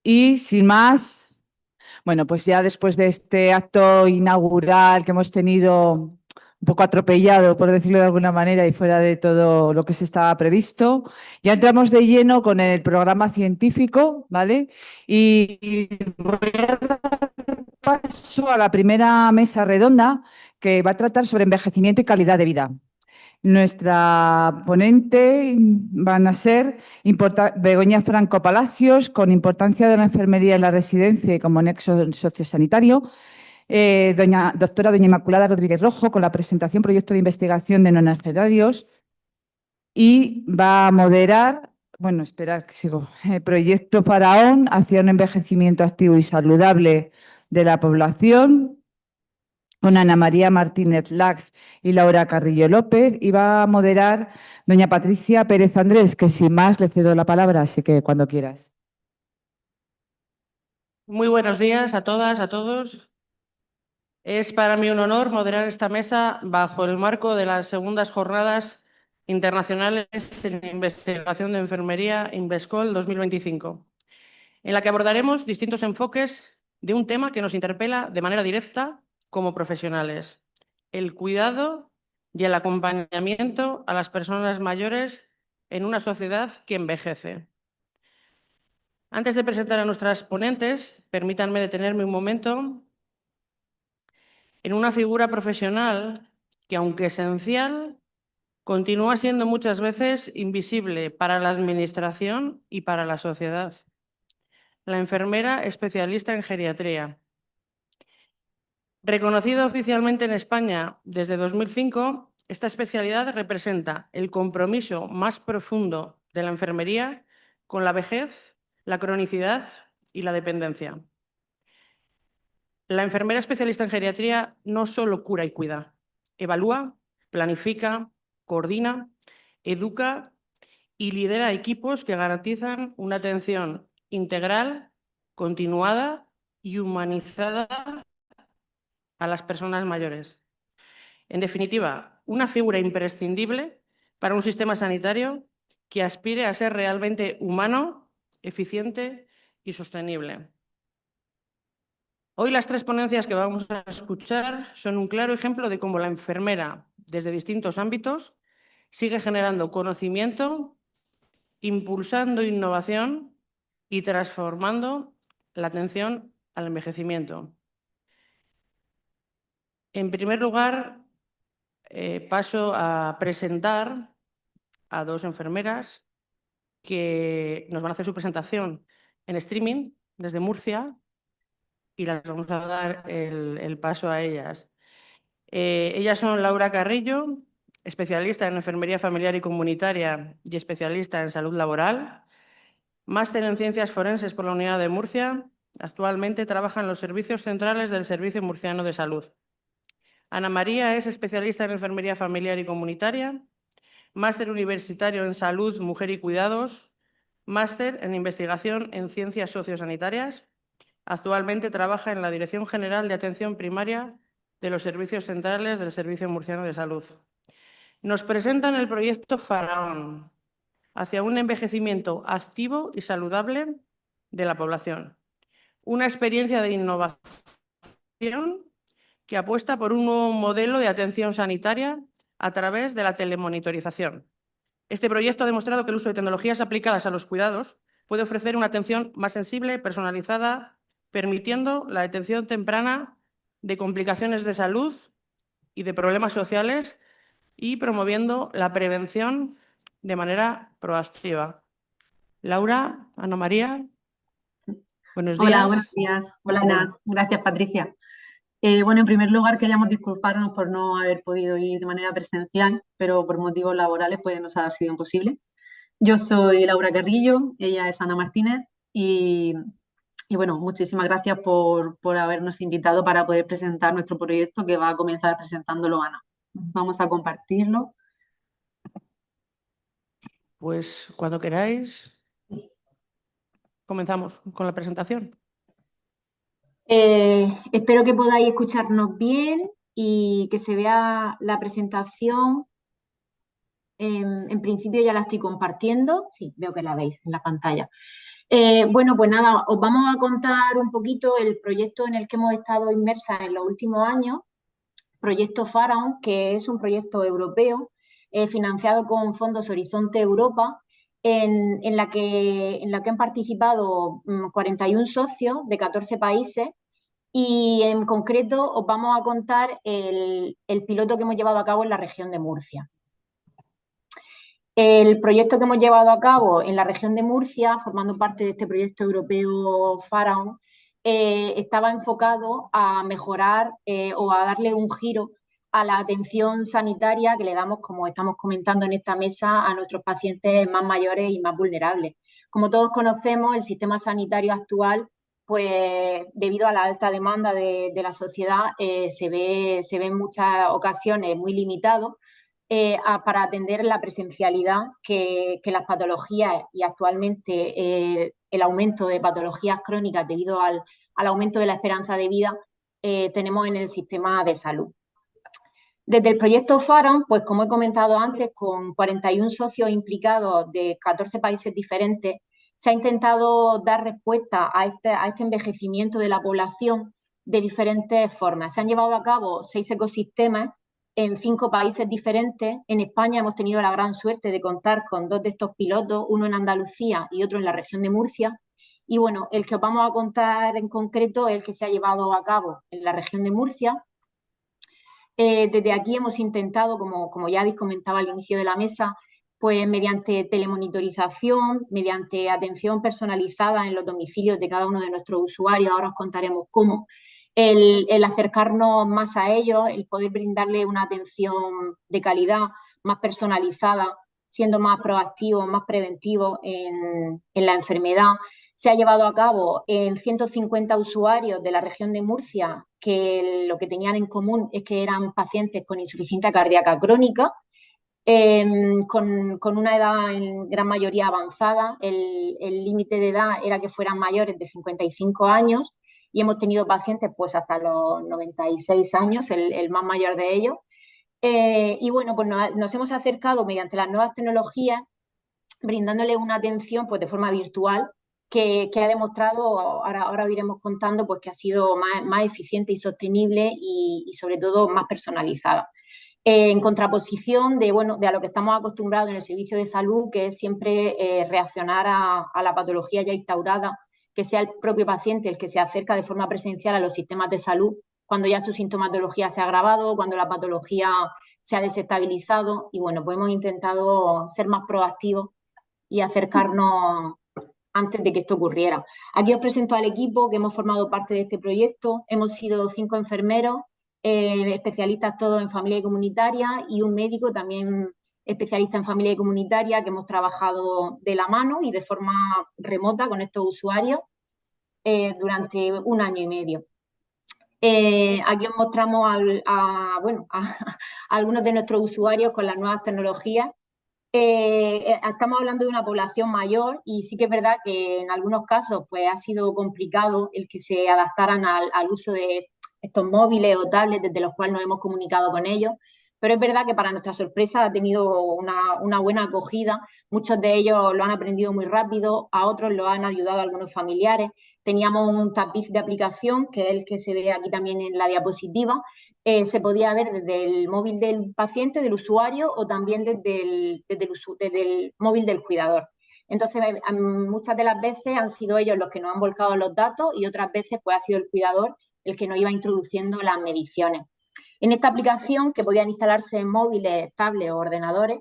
Y sin más, bueno, pues ya después de este acto inaugural que hemos tenido un poco atropellado, por decirlo de alguna manera, y fuera de todo lo que se estaba previsto, ya entramos de lleno con el programa científico, ¿vale? Y voy a dar paso a la primera mesa redonda que va a tratar sobre envejecimiento y calidad de vida. Nuestra ponente van a ser Begoña Franco Palacios, con importancia de la enfermería en la residencia y como nexo sociosanitario. Doctora doña Inmaculada Rodríguez Rojo, con la presentación Proyecto de Investigación de Nonagenarios. Y va a moderar, bueno, esperar que sigo, Proyecto Faraón hacia un envejecimiento activo y saludable de la población, con Ana María Martínez Lax y Laura Carrillo López, y va a moderar doña Patricia Pérez Andrés, que sin más le cedo la palabra, así que cuando quieras. Muy buenos días a todas, a todos. Es para mí un honor moderar esta mesa bajo el marco de las segundas jornadas internacionales en investigación de enfermería Invescol 2025, en la que abordaremos distintos enfoques de un tema que nos interpela de manera directa como profesionales: el cuidado y el acompañamiento a las personas mayores en una sociedad que envejece. Antes de presentar a nuestras ponentes, permítanme detenerme un momento en una figura profesional que, aunque esencial, continúa siendo muchas veces invisible para la administración y para la sociedad: la enfermera especialista en geriatría. Reconocida oficialmente en España desde 2005, esta especialidad representa el compromiso más profundo de la enfermería con la vejez, la cronicidad y la dependencia. La enfermera especialista en geriatría no solo cura y cuida, evalúa, planifica, coordina, educa y lidera equipos que garantizan una atención integral, continuada y humanizada a las personas mayores. En definitiva, una figura imprescindible para un sistema sanitario que aspire a ser realmente humano, eficiente y sostenible. Hoy las tres ponencias que vamos a escuchar son un claro ejemplo de cómo la enfermera, desde distintos ámbitos, sigue generando conocimiento, impulsando innovación y transformando la atención al envejecimiento. En primer lugar, paso a presentar a dos enfermeras que nos van a hacer su presentación en streaming desde Murcia, y las vamos a dar el paso a ellas. Ellas son Laura Carrillo, especialista en enfermería familiar y comunitaria y especialista en salud laboral, máster en ciencias forenses por la Unidad de Murcia. Actualmente trabaja en los servicios centrales del Servicio Murciano de Salud. Ana María es especialista en enfermería familiar y comunitaria, máster universitario en salud, mujer y cuidados, máster en investigación en ciencias sociosanitarias. Actualmente trabaja en la Dirección General de Atención Primaria de los Servicios Centrales del Servicio Murciano de Salud. Nos presentan el proyecto Faraón hacia un envejecimiento activo y saludable de la población. Una experiencia de innovación que apuesta por un nuevo modelo de atención sanitaria a través de la telemonitorización. Este proyecto ha demostrado que el uso de tecnologías aplicadas a los cuidados puede ofrecer una atención más sensible, personalizada, permitiendo la detección temprana de complicaciones de salud y de problemas sociales y promoviendo la prevención de manera proactiva. Laura, Ana María, buenos Hola, buenos días. días. Hola, Nat. Gracias, Patricia. Bueno, en primer lugar, queríamos disculparnos por no haber podido ir de manera presencial, pero por motivos laborales pues nos ha sido imposible. Yo soy Laura Carrillo, ella es Ana Martínez y bueno, muchísimas gracias por habernos invitado para poder presentar nuestro proyecto, que va a comenzar presentándolo Ana. Vamos a compartirlo. Pues cuando queráis, comenzamos con la presentación. Espero que podáis escucharnos bien y que se vea la presentación. En principio ya la estoy compartiendo. Sí, veo que la veis en la pantalla. Bueno, pues nada, os vamos a contar un poquito el proyecto en el que hemos estado inmersas en los últimos años, Proyecto Faraón, que es un proyecto europeo financiado con fondos Horizonte Europa, en la que han participado 41 socios de 14 países. Y en concreto os vamos a contar el piloto que hemos llevado a cabo en la región de Murcia. El proyecto que hemos llevado a cabo en la región de Murcia, formando parte de este proyecto europeo Faraón, estaba enfocado a mejorar o a darle un giro a la atención sanitaria que le damos, como estamos comentando en esta mesa, a nuestros pacientes más mayores y más vulnerables. Como todos conocemos, el sistema sanitario actual, pues debido a la alta demanda de la sociedad, se ve en muchas ocasiones muy limitado para atender la presencialidad que las patologías y actualmente el aumento de patologías crónicas debido al aumento de la esperanza de vida tenemos en el sistema de salud. Desde el proyecto Faraón, pues como he comentado antes, con 41 socios implicados de 14 países diferentes, se ha intentado dar respuesta a este envejecimiento de la población de diferentes formas. Se han llevado a cabo 6 ecosistemas en 5 países diferentes. En España hemos tenido la gran suerte de contar con 2 de estos pilotos, uno en Andalucía y otro en la región de Murcia. Y bueno, el que os vamos a contar en concreto es el que se ha llevado a cabo en la región de Murcia. Desde aquí hemos intentado, como ya habéis comentado al inicio de la mesa, pues mediante telemonitorización, mediante atención personalizada en los domicilios de cada uno de nuestros usuarios, ahora os contaremos cómo, el acercarnos más a ellos, el poder brindarle una atención de calidad, más personalizada, siendo más proactivo, más preventivo en la enfermedad. Se ha llevado a cabo en 150 usuarios de la región de Murcia, que lo que tenían en común es que eran pacientes con insuficiencia cardíaca crónica, con una edad en gran mayoría avanzada. El límite de edad era que fueran mayores de 55 años y hemos tenido pacientes pues hasta los 96 años, el más mayor de ellos. Y bueno, pues nos hemos acercado mediante las nuevas tecnologías, brindándole una atención pues de forma virtual que ha demostrado, ahora iremos contando, pues que ha sido más eficiente y sostenible y sobre todo más personalizada. En contraposición de a lo que estamos acostumbrados en el servicio de salud, que es siempre reaccionar a la patología ya instaurada, que sea el propio paciente el que se acerca de forma presencial a los sistemas de salud cuando ya su sintomatología se ha agravado, cuando la patología se ha desestabilizado. Y bueno, pues hemos intentado ser más proactivos y acercarnos antes de que esto ocurriera. Aquí os presento al equipo que hemos formado parte de este proyecto. Hemos sido 5 enfermeros, especialistas todos en familia y comunitaria, y un médico también especialista en familia y comunitaria, que hemos trabajado de la mano y de forma remota con estos usuarios durante 1 año y medio. Aquí os mostramos a algunos de nuestros usuarios con las nuevas tecnologías. Estamos hablando de una población mayor y sí que es verdad que en algunos casos pues ha sido complicado el que se adaptaran al uso de estos móviles o tablets desde los cuales nos hemos comunicado con ellos, pero es verdad que para nuestra sorpresa ha tenido una buena acogida. Muchos de ellos lo han aprendido muy rápido, a otros lo han ayudado algunos familiares. Teníamos un tapiz de aplicación, que es el que se ve aquí también en la diapositiva. Se podía ver desde el móvil del paciente, del usuario, o también desde el móvil del cuidador. Entonces, muchas de las veces han sido ellos los que nos han volcado los datos y otras veces pues ha sido el cuidador el que nos iba introduciendo las mediciones. En esta aplicación, que podían instalarse en móviles, tablets o ordenadores,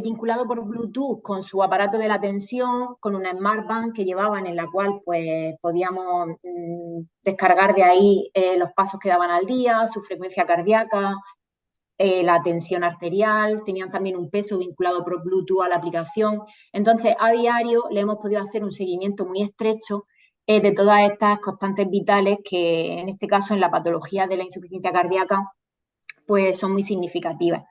vinculado por Bluetooth con su aparato de la tensión, con una Smartband que llevaban, en la cual pues podíamos descargar de ahí los pasos que daban al día, su frecuencia cardíaca, la tensión arterial. Tenían también un peso vinculado por Bluetooth a la aplicación. Entonces, a diario le hemos podido hacer un seguimiento muy estrecho de todas estas constantes vitales que, en este caso, en la patología de la insuficiencia cardíaca, pues son muy significativas.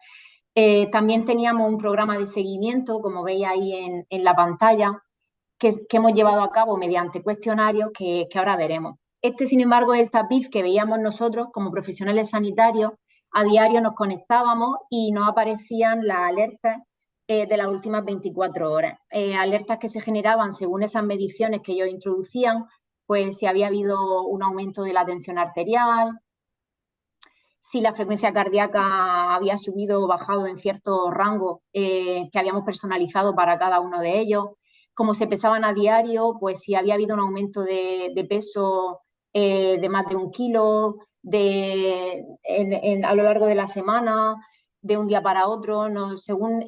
También teníamos un programa de seguimiento, como veis ahí en la pantalla, que hemos llevado a cabo mediante cuestionarios que ahora veremos. Este, sin embargo, es el tapiz que veíamos nosotros como profesionales sanitarios. A diario nos conectábamos y nos aparecían las alertas de las últimas 24 horas. Alertas que se generaban según esas mediciones que ellos introducían, pues si había habido un aumento de la tensión arterial, si la frecuencia cardíaca había subido o bajado en cierto rango que habíamos personalizado para cada uno de ellos, cómo se pesaban a diario, pues si había habido un aumento de peso de más de 1 kilo a lo largo de la semana, de un día para otro, no, según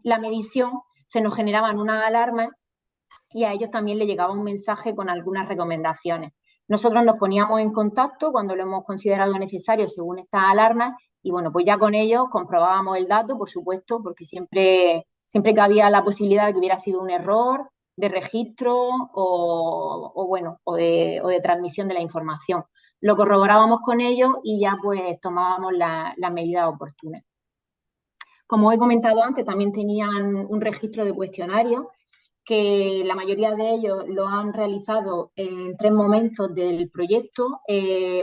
la medición se nos generaban unas alarmas y a ellos también les llegaba un mensaje con algunas recomendaciones. Nosotros nos poníamos en contacto cuando lo hemos considerado necesario según estas alarmas y bueno, pues ya con ellos comprobábamos el dato, por supuesto, porque siempre cabía la posibilidad de que hubiera sido un error de registro o de transmisión de la información. Lo corroborábamos con ellos y ya pues tomábamos las medidas oportunas. Como he comentado antes, también tenían un registro de cuestionarios que la mayoría de ellos lo han realizado en 3 momentos del proyecto,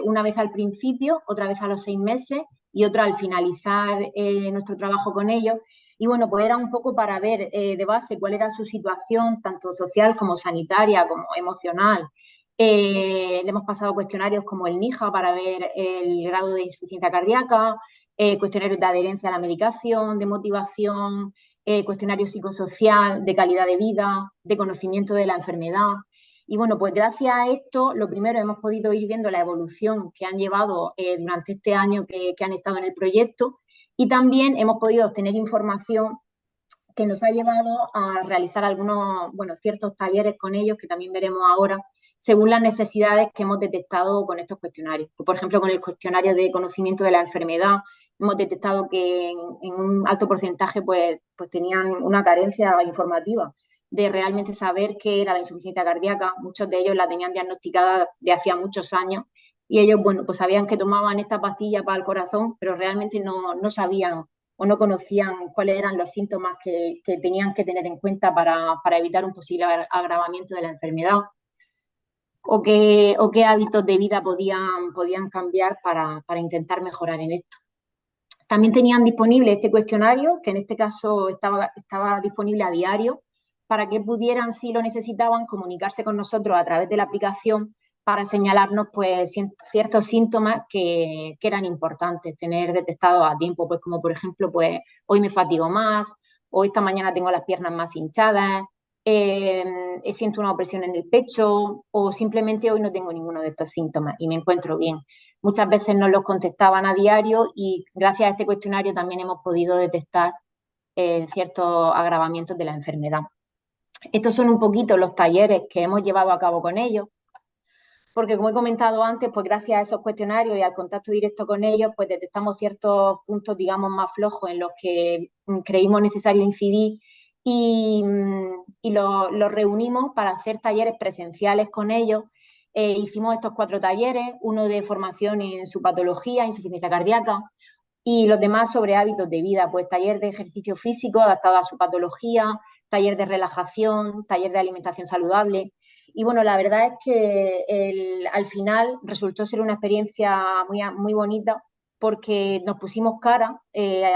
una vez al principio, otra vez a los 6 meses y otra al finalizar nuestro trabajo con ellos. Y bueno, pues era un poco para ver de base cuál era su situación, tanto social como sanitaria, como emocional. Le hemos pasado cuestionarios como el NIJA para ver el grado de insuficiencia cardíaca, cuestionarios de adherencia a la medicación, de motivación, cuestionario psicosocial, de calidad de vida, de conocimiento de la enfermedad. Y bueno, pues gracias a esto, lo primero, hemos podido ir viendo la evolución que han llevado durante este año que han estado en el proyecto y también hemos podido obtener información que nos ha llevado a realizar ciertos talleres con ellos, que también veremos ahora, según las necesidades que hemos detectado con estos cuestionarios. Por ejemplo, con el cuestionario de conocimiento de la enfermedad, hemos detectado que en un alto porcentaje pues tenían una carencia informativa de realmente saber qué era la insuficiencia cardíaca. Muchos de ellos la tenían diagnosticada de hacía muchos años y ellos, bueno, pues sabían que tomaban esta pastilla para el corazón, pero realmente no sabían o no conocían cuáles eran los síntomas que tenían que tener en cuenta para evitar un posible agravamiento de la enfermedad o qué hábitos de vida podían cambiar para intentar mejorar en esto. También tenían disponible este cuestionario, que en este caso estaba disponible a diario, para que pudieran, si lo necesitaban, comunicarse con nosotros a través de la aplicación para señalarnos pues, ciertos síntomas que eran importantes tener detectados a tiempo, pues como por ejemplo, pues hoy me fatigo más, o esta mañana tengo las piernas más hinchadas, siento una opresión en el pecho, o simplemente hoy no tengo ninguno de estos síntomas y me encuentro bien. Muchas veces nos los contestaban a diario y gracias a este cuestionario también hemos podido detectar ciertos agravamientos de la enfermedad. Estos son un poquito los talleres que hemos llevado a cabo con ellos, porque como he comentado antes, pues gracias a esos cuestionarios y al contacto directo con ellos, pues detectamos ciertos puntos, digamos, más flojos en los que creímos necesario incidir y los reunimos para hacer talleres presenciales con ellos. Hicimos estos 4 talleres, uno de formación en su patología, insuficiencia cardíaca, y los demás sobre hábitos de vida, pues taller de ejercicio físico adaptado a su patología, taller de relajación, taller de alimentación saludable. Y bueno, la verdad es que al final resultó ser una experiencia muy bonita porque nos pusimos cara,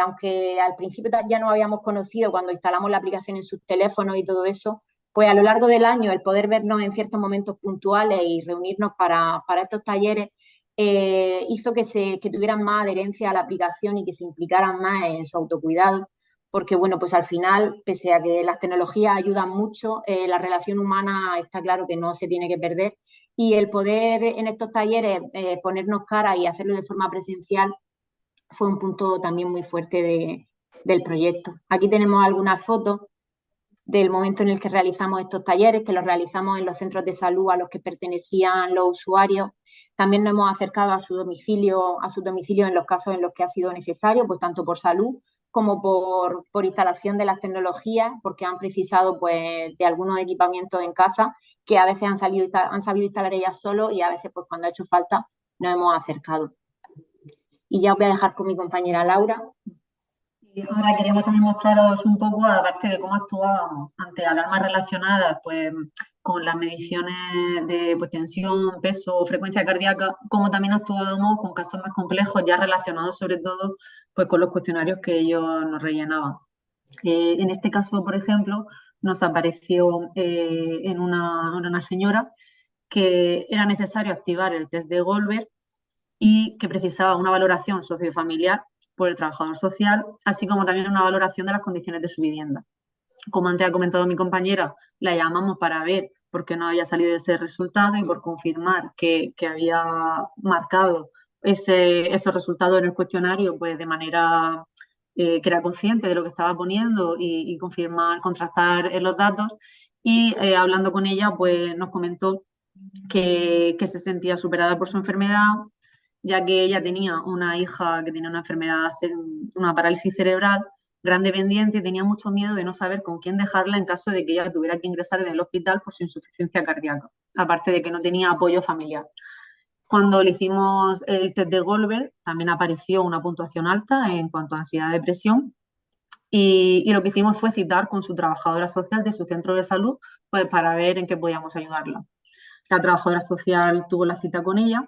aunque al principio ya nos habíamos conocido cuando instalamos la aplicación en sus teléfonos y todo eso, pues a lo largo del año el poder vernos en ciertos momentos puntuales y reunirnos para estos talleres hizo que tuvieran más adherencia a la aplicación y que se implicaran más en su autocuidado, porque bueno, pues al final, pese a que las tecnologías ayudan mucho, la relación humana está claro que no se tiene que perder y el poder en estos talleres ponernos cara y hacerlo de forma presencial fue un punto también muy fuerte del proyecto. Aquí tenemos algunas fotos del momento en el que realizamos estos talleres, que los realizamos en los centros de salud a los que pertenecían los usuarios. También nos hemos acercado a su domicilio en los casos en los que ha sido necesario, pues tanto por salud como por instalación de las tecnologías, porque han precisado pues, de algunos equipamientos en casa que a veces han sabido instalar ellas solos y a veces pues, cuando ha hecho falta nos hemos acercado. Y ya os voy a dejar con mi compañera Laura. Y ahora queríamos también mostraros un poco, aparte de cómo actuábamos ante alarmas relacionadas pues, con las mediciones de pues, tensión, peso o frecuencia cardíaca, cómo también actuábamos con casos más complejos ya relacionados sobre todo pues, con los cuestionarios que ellos nos rellenaban. En este caso, por ejemplo, nos apareció en una señora que era necesario activar el test de Goldberg y que precisaba una valoración sociofamiliar por el trabajador social, así como también una valoración de las condiciones de su vivienda. Como antes ha comentado mi compañera, la llamamos para ver por qué no había salido ese resultado y por confirmar que había marcado esos resultados en el cuestionario pues de manera que era consciente de lo que estaba poniendo y confirmar, contrastar los datos. Y hablando con ella, pues nos comentó que se sentía superada por su enfermedad, ya que ella tenía una hija que tenía una enfermedad, una parálisis cerebral, gran dependiente y tenía mucho miedo de no saber con quién dejarla en caso de que ella tuviera que ingresar en el hospital por su insuficiencia cardíaca, aparte de que no tenía apoyo familiar. Cuando le hicimos el test de Goldberg, también apareció una puntuación alta en cuanto a ansiedad y depresión. Y lo que hicimos fue citar con su trabajadora social de su centro de salud pues, para ver en qué podíamos ayudarla. La trabajadora social tuvo la cita con ella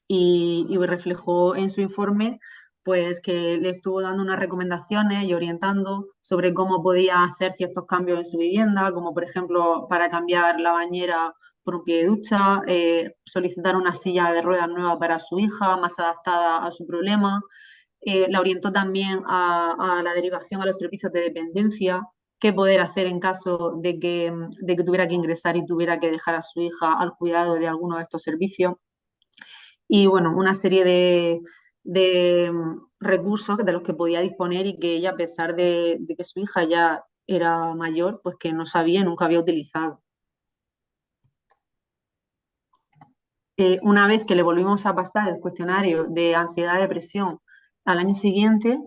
y reflejó en su informe pues que le estuvo dando unas recomendaciones y orientando sobre cómo podía hacer ciertos cambios en su vivienda, como por ejemplo para cambiar la bañera por un pie de ducha, solicitar una silla de ruedas nueva para su hija, más adaptada a su problema. La orientó también a la derivación a los servicios de dependencia, qué poder hacer en caso de que tuviera que ingresar y tuviera que dejar a su hija al cuidado de alguno de estos servicios. Y bueno, una serie de recursos de los que podía disponer y que ella, a pesar de que su hija ya era mayor, pues que no sabía y nunca había utilizado. Una vez que le volvimos a pasar el cuestionario de ansiedad y depresión al año siguiente,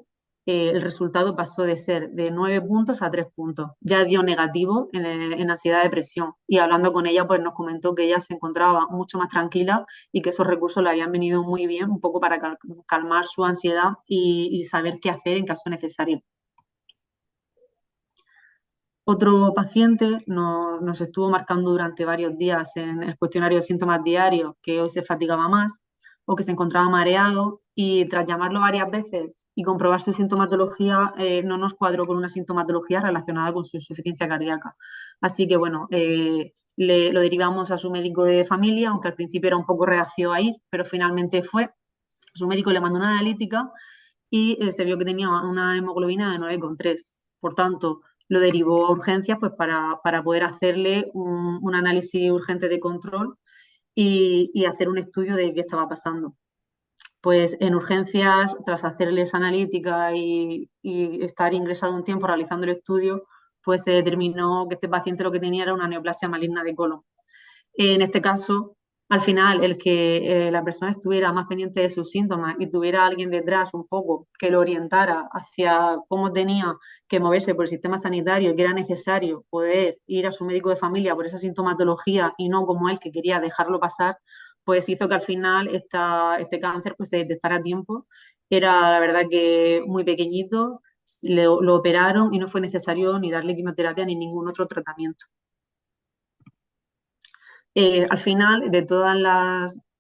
el resultado pasó de ser de 9 puntos a 3 puntos. Ya dio negativo en ansiedad y depresión. Y hablando con ella, pues nos comentó que ella se encontraba mucho más tranquila y que esos recursos le habían venido muy bien, un poco para calmar su ansiedad y saber qué hacer en caso necesario. Otro paciente nos estuvo marcando durante varios días en el cuestionario de síntomas diarios que hoy se fatigaba más o que se encontraba mareado y tras llamarlo varias veces y comprobar su sintomatología no nos cuadró con una sintomatología relacionada con su insuficiencia cardíaca. Así que bueno, lo derivamos a su médico de familia, aunque al principio era un poco reacio a ir, pero finalmente fue. Su médico le mandó una analítica y se vio que tenía una hemoglobina de 9,3. Por tanto, lo derivó a urgencias pues, para poder hacerle un análisis urgente de control y hacer un estudio de qué estaba pasando. Pues en urgencias, tras hacerle esa analítica y estar ingresado un tiempo realizando el estudio, pues se determinó que este paciente lo que tenía era una neoplasia maligna de colon. En este caso, al final, el que la persona estuviera más pendiente de sus síntomas y tuviera alguien detrás un poco que lo orientara hacia cómo tenía que moverse por el sistema sanitario y que era necesario poder ir a su médico de familia por esa sintomatología y no como él que quería dejarlo pasar, pues hizo que al final este cáncer pues, se detectara a tiempo. Era la verdad que muy pequeñito, lo operaron y no fue necesario ni darle quimioterapia ni ningún otro tratamiento. Al final, de todas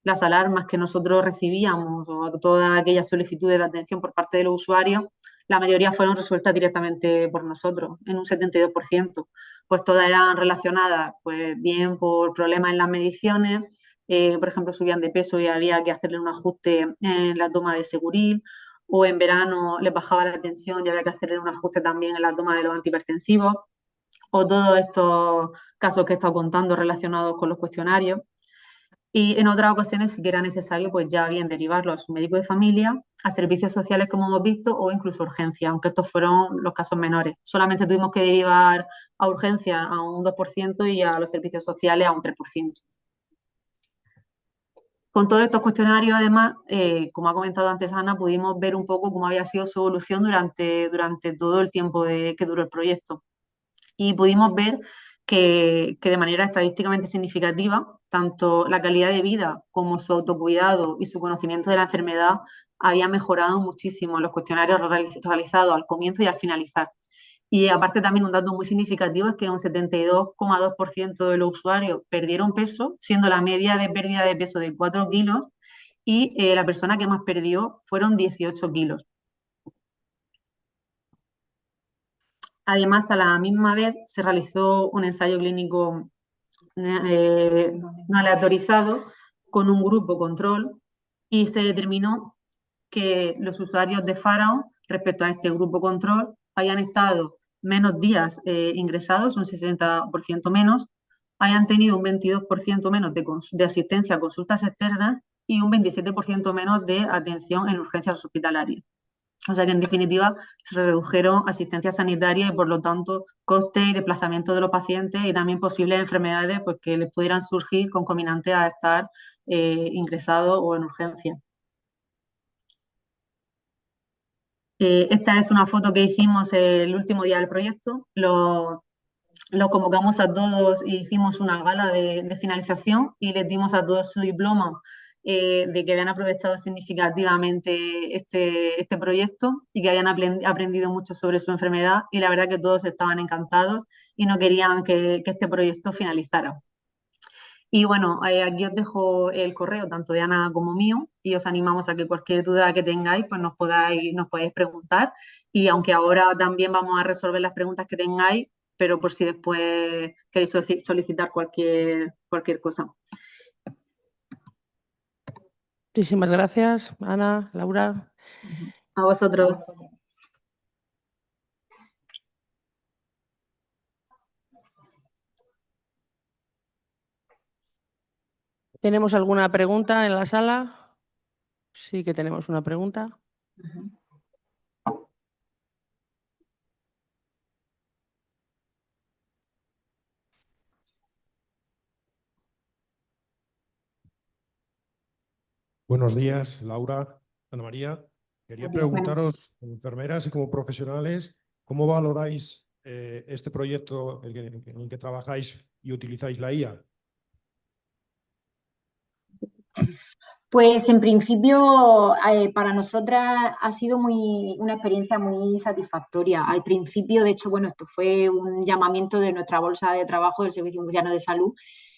las alarmas que nosotros recibíamos o todas aquellas solicitudes de atención por parte de los usuarios, la mayoría fueron resueltas directamente por nosotros, en un 72%. Pues todas eran relacionadas, pues bien por problemas en las mediciones, por ejemplo, subían de peso y había que hacerle un ajuste en la toma de Seguril, o en verano les bajaba la tensión y había que hacerle un ajuste también en la toma de los antihipertensivos, o todos estos casos que he estado contando relacionados con los cuestionarios. Y en otras ocasiones, si era necesario, pues ya bien derivarlo a su médico de familia, a servicios sociales, como hemos visto, o incluso urgencia, aunque estos fueron los casos menores. Solamente tuvimos que derivar a urgencia a un 2% y a los servicios sociales a un 3%. Con todos estos cuestionarios, además, como ha comentado antes Ana, pudimos ver un poco cómo había sido su evolución durante todo el tiempo que duró el proyecto. Y pudimos ver que de manera estadísticamente significativa, tanto la calidad de vida como su autocuidado y su conocimiento de la enfermedad había mejorado muchísimo en los cuestionarios realizados al comienzo y al finalizar. Y aparte también un dato muy significativo es que un 72,2% de los usuarios perdieron peso, siendo la media de pérdida de peso de 4 kilos y la persona que más perdió fueron 18 kilos. Además, a la misma vez se realizó un ensayo clínico no aleatorizado con un grupo control y se determinó que los usuarios de Faraón, respecto a este grupo control, hayan estado menos días ingresados, un 60% menos, hayan tenido un 22% menos de asistencia a consultas externas y un 27% menos de atención en urgencias hospitalarias. O sea que, en definitiva, se redujeron asistencia sanitaria y, por lo tanto, coste y desplazamiento de los pacientes y también posibles enfermedades pues, que les pudieran surgir concomitantes a estar ingresados o en urgencia. Esta es una foto que hicimos el último día del proyecto. Los convocamos a todos y hicimos una gala de finalización y les dimos a todos su diploma de que habían aprovechado significativamente este proyecto y que habían aprendido mucho sobre su enfermedad, y la verdad que todos estaban encantados y no querían que este proyecto finalizara. Y bueno, aquí os dejo el correo tanto de Ana como mío y os animamos a que cualquier duda que tengáis pues nos podáis preguntar, y aunque ahora también vamos a resolver las preguntas que tengáis, pero por si después queréis solicitar cualquier cosa. Muchísimas gracias, Ana, Laura. A vosotros. ¿Tenemos alguna pregunta en la sala? Sí que tenemos una pregunta. Buenos días, Laura, Ana María. Quería preguntaros, como enfermeras y como profesionales, ¿cómo valoráis este proyecto en el que trabajáis y utilizáis la IA? Pues en principio para nosotras ha sido una experiencia muy satisfactoria. Al principio, de hecho, bueno, esto fue un llamamiento de nuestra bolsa de trabajo del Servicio Murciano de Salud,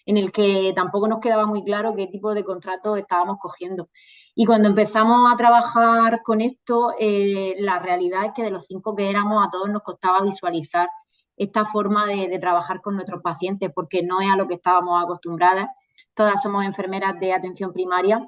en el que tampoco nos quedaba muy claro qué tipo de contrato estábamos cogiendo. Y cuando empezamos a trabajar con esto, la realidad es que de los 5 que éramos, a todos nos costaba visualizar esta forma de trabajar con nuestros pacientes, porque no es a lo que estábamos acostumbradas. Todas somos enfermeras de atención primaria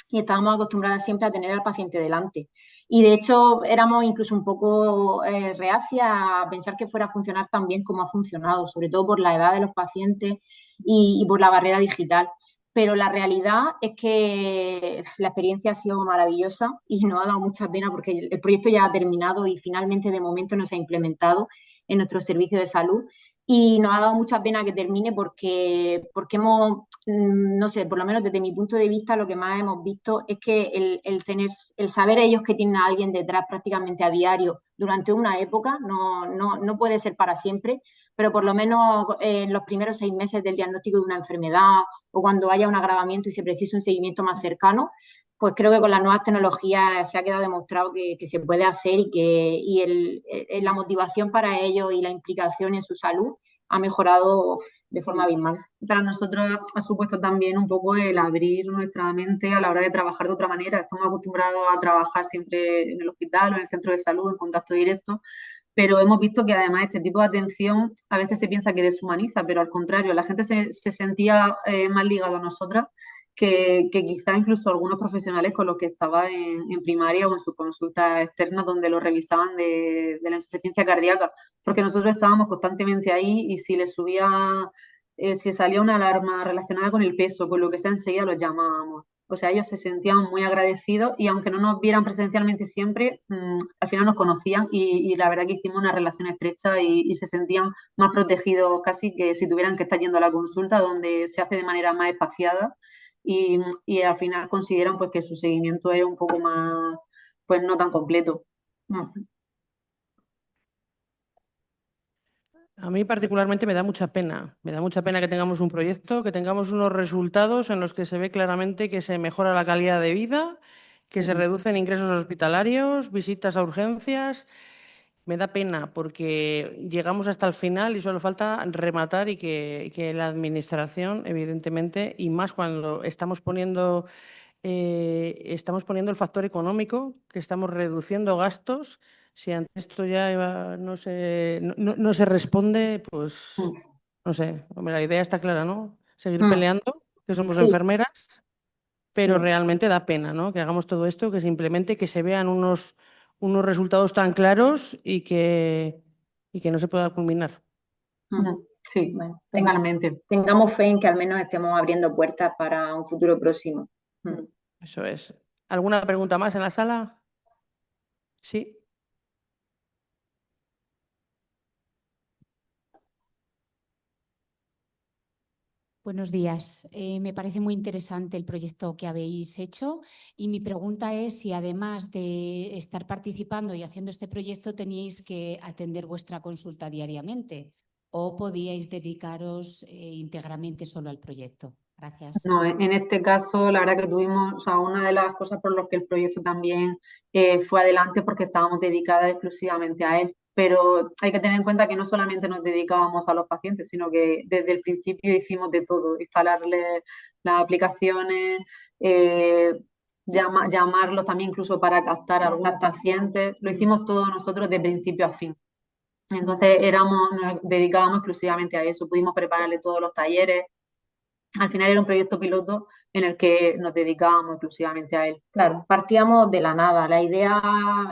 y estábamos acostumbradas siempre a tener al paciente delante. Y de hecho éramos incluso un poco reacias a pensar que fuera a funcionar tan bien como ha funcionado, sobre todo por la edad de los pacientes y por la barrera digital. Pero la realidad es que la experiencia ha sido maravillosa y nos ha dado mucha pena porque el proyecto ya ha terminado y finalmente de momento no se ha implementado en nuestro servicio de salud. Y nos ha dado mucha pena que termine porque hemos, no sé, por lo menos desde mi punto de vista, lo que más hemos visto es que el saber ellos que tienen a alguien detrás prácticamente a diario durante una época no puede ser para siempre, pero por lo menos en los primeros 6 meses del diagnóstico de una enfermedad o cuando haya un agravamiento y se precise un seguimiento más cercano, pues creo que con las nuevas tecnologías se ha quedado demostrado que se puede hacer y la motivación para ellos y la implicación en su salud ha mejorado de forma abismal. Para nosotros ha supuesto también un poco el abrir nuestra mente a la hora de trabajar de otra manera. Estamos acostumbrados a trabajar siempre en el hospital o en el centro de salud, en contacto directo, pero hemos visto que además este tipo de atención a veces se piensa que deshumaniza, pero al contrario, la gente se sentía más ligado a nosotras que quizá incluso algunos profesionales con los que estaba en primaria o en sus consultas externas donde lo revisaban de la insuficiencia cardíaca, porque nosotros estábamos constantemente ahí y si les subía, si salía una alarma relacionada con el peso, con lo que sea, enseguida los llamábamos. O sea, ellos se sentían muy agradecidos y aunque no nos vieran presencialmente siempre, al final nos conocían y la verdad que hicimos una relación estrecha y se sentían más protegidos casi que si tuvieran que estar yendo a la consulta donde se hace de manera más espaciada y al final consideran pues que su seguimiento es un poco más, pues no tan completo. A mí particularmente me da mucha pena. Me da mucha pena que tengamos un proyecto, que tengamos unos resultados en los que se ve claramente que se mejora la calidad de vida, que se reducen ingresos hospitalarios, visitas a urgencias. Me da pena porque llegamos hasta el final y solo falta rematar y que la administración, evidentemente, y más cuando estamos poniendo el factor económico, que estamos reduciendo gastos, Si ante esto ya no se responde, pues no sé, hombre, la idea está clara, ¿no? Seguir peleando, que somos Sí. enfermeras, pero Sí. realmente da pena, ¿no? Que hagamos todo esto, que se implemente, que se vean unos resultados tan claros y que no se pueda culminar. Sí, Bueno, totalmente. tengamos fe en que al menos estemos abriendo puertas para un futuro próximo. Eso es. ¿Alguna pregunta más en la sala? Sí. Buenos días. Me parece muy interesante el proyecto que habéis hecho y mi pregunta es si además de estar participando y haciendo este proyecto teníais que atender vuestra consulta diariamente o podíais dedicaros íntegramente solo al proyecto. Gracias. No, en este caso, la verdad que tuvimos, o sea, una de las cosas por las que el proyecto también fue adelante porque estábamos dedicadas exclusivamente a él. Pero hay que tener en cuenta que no solamente nos dedicábamos a los pacientes, sino que desde el principio hicimos de todo, instalarles las aplicaciones, llamarlos también incluso para captar a algunos pacientes. Lo hicimos todo nosotros de principio a fin. Entonces nos dedicábamos exclusivamente a eso, pudimos prepararle todos los talleres. Al final era un proyecto piloto en el que nos dedicábamos exclusivamente a él. Claro, partíamos de la nada. La idea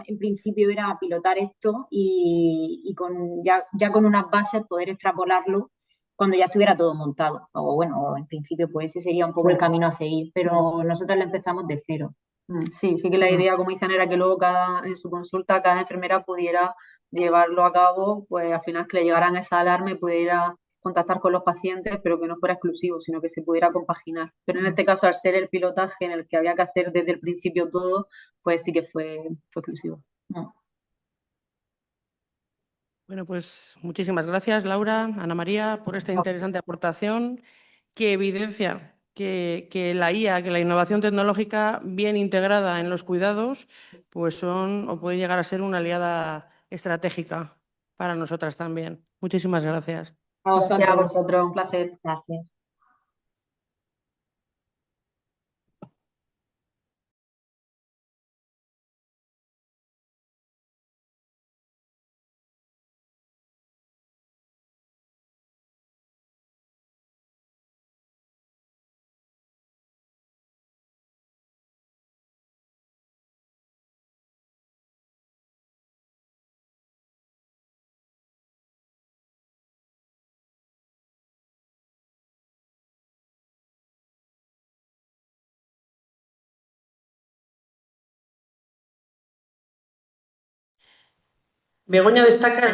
en principio era pilotar esto y ya con unas bases poder extrapolarlo cuando ya estuviera todo montado. O bueno, en principio pues ese sería un poco el camino a seguir, pero nosotros lo empezamos de cero. Sí que la idea, como dicen, era que luego en su consulta cada enfermera pudiera llevarlo a cabo, pues al final que le llegaran esa alarma y pudiera contactar con los pacientes, pero que no fuera exclusivo, sino que se pudiera compaginar. Pero en este caso, al ser el pilotaje en el que había que hacer desde el principio todo, pues sí que fue exclusivo. Bueno, pues muchísimas gracias, Laura, Ana María, por esta interesante aportación que evidencia que la IA, que la innovación tecnológica bien integrada en los cuidados, pues son o puede llegar a ser una aliada estratégica para nosotras también. Muchísimas gracias. A Gracias a vosotros. vosotros, un placer. Gracias. Begoña destaca la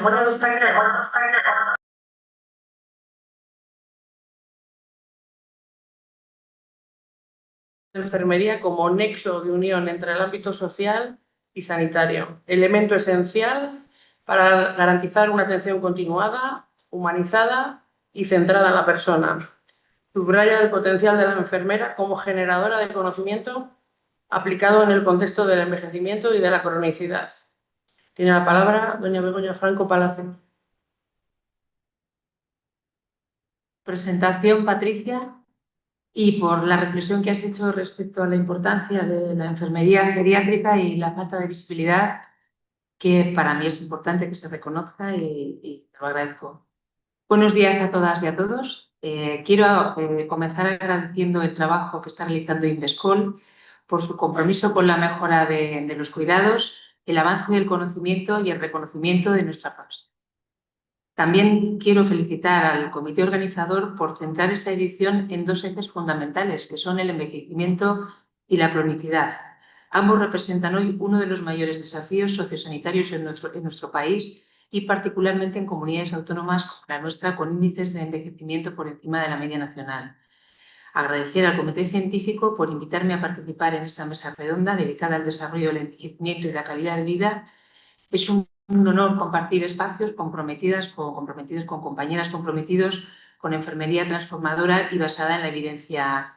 enfermería como nexo de unión entre el ámbito social y sanitario, elemento esencial para garantizar una atención continuada, humanizada y centrada en la persona. Subraya el potencial de la enfermera como generadora de conocimiento aplicado en el contexto del envejecimiento y de la cronicidad. Tiene la palabra doña Begoña Franco Palacio. Presentación, Patricia, y por la reflexión que has hecho respecto a la importancia de la enfermería geriátrica y la falta de visibilidad, que para mí es importante que se reconozca y te lo agradezco. Buenos días a todas y a todos. Quiero comenzar agradeciendo el trabajo que está realizando Invescol por su compromiso con la mejora de los cuidados, el avance del conocimiento y el reconocimiento de nuestra profesión. También quiero felicitar al comité organizador por centrar esta edición en dos ejes fundamentales, que son el envejecimiento y la cronicidad. Ambos representan hoy uno de los mayores desafíos sociosanitarios en nuestro país y particularmente en comunidades autónomas como la nuestra, con índices de envejecimiento por encima de la media nacional. Agradecer al comité científico por invitarme a participar en esta mesa redonda dedicada al desarrollo del envejecimiento y la calidad de vida. Es un honor compartir espacios comprometidos con compañeras comprometidos con enfermería transformadora y basada en la evidencia.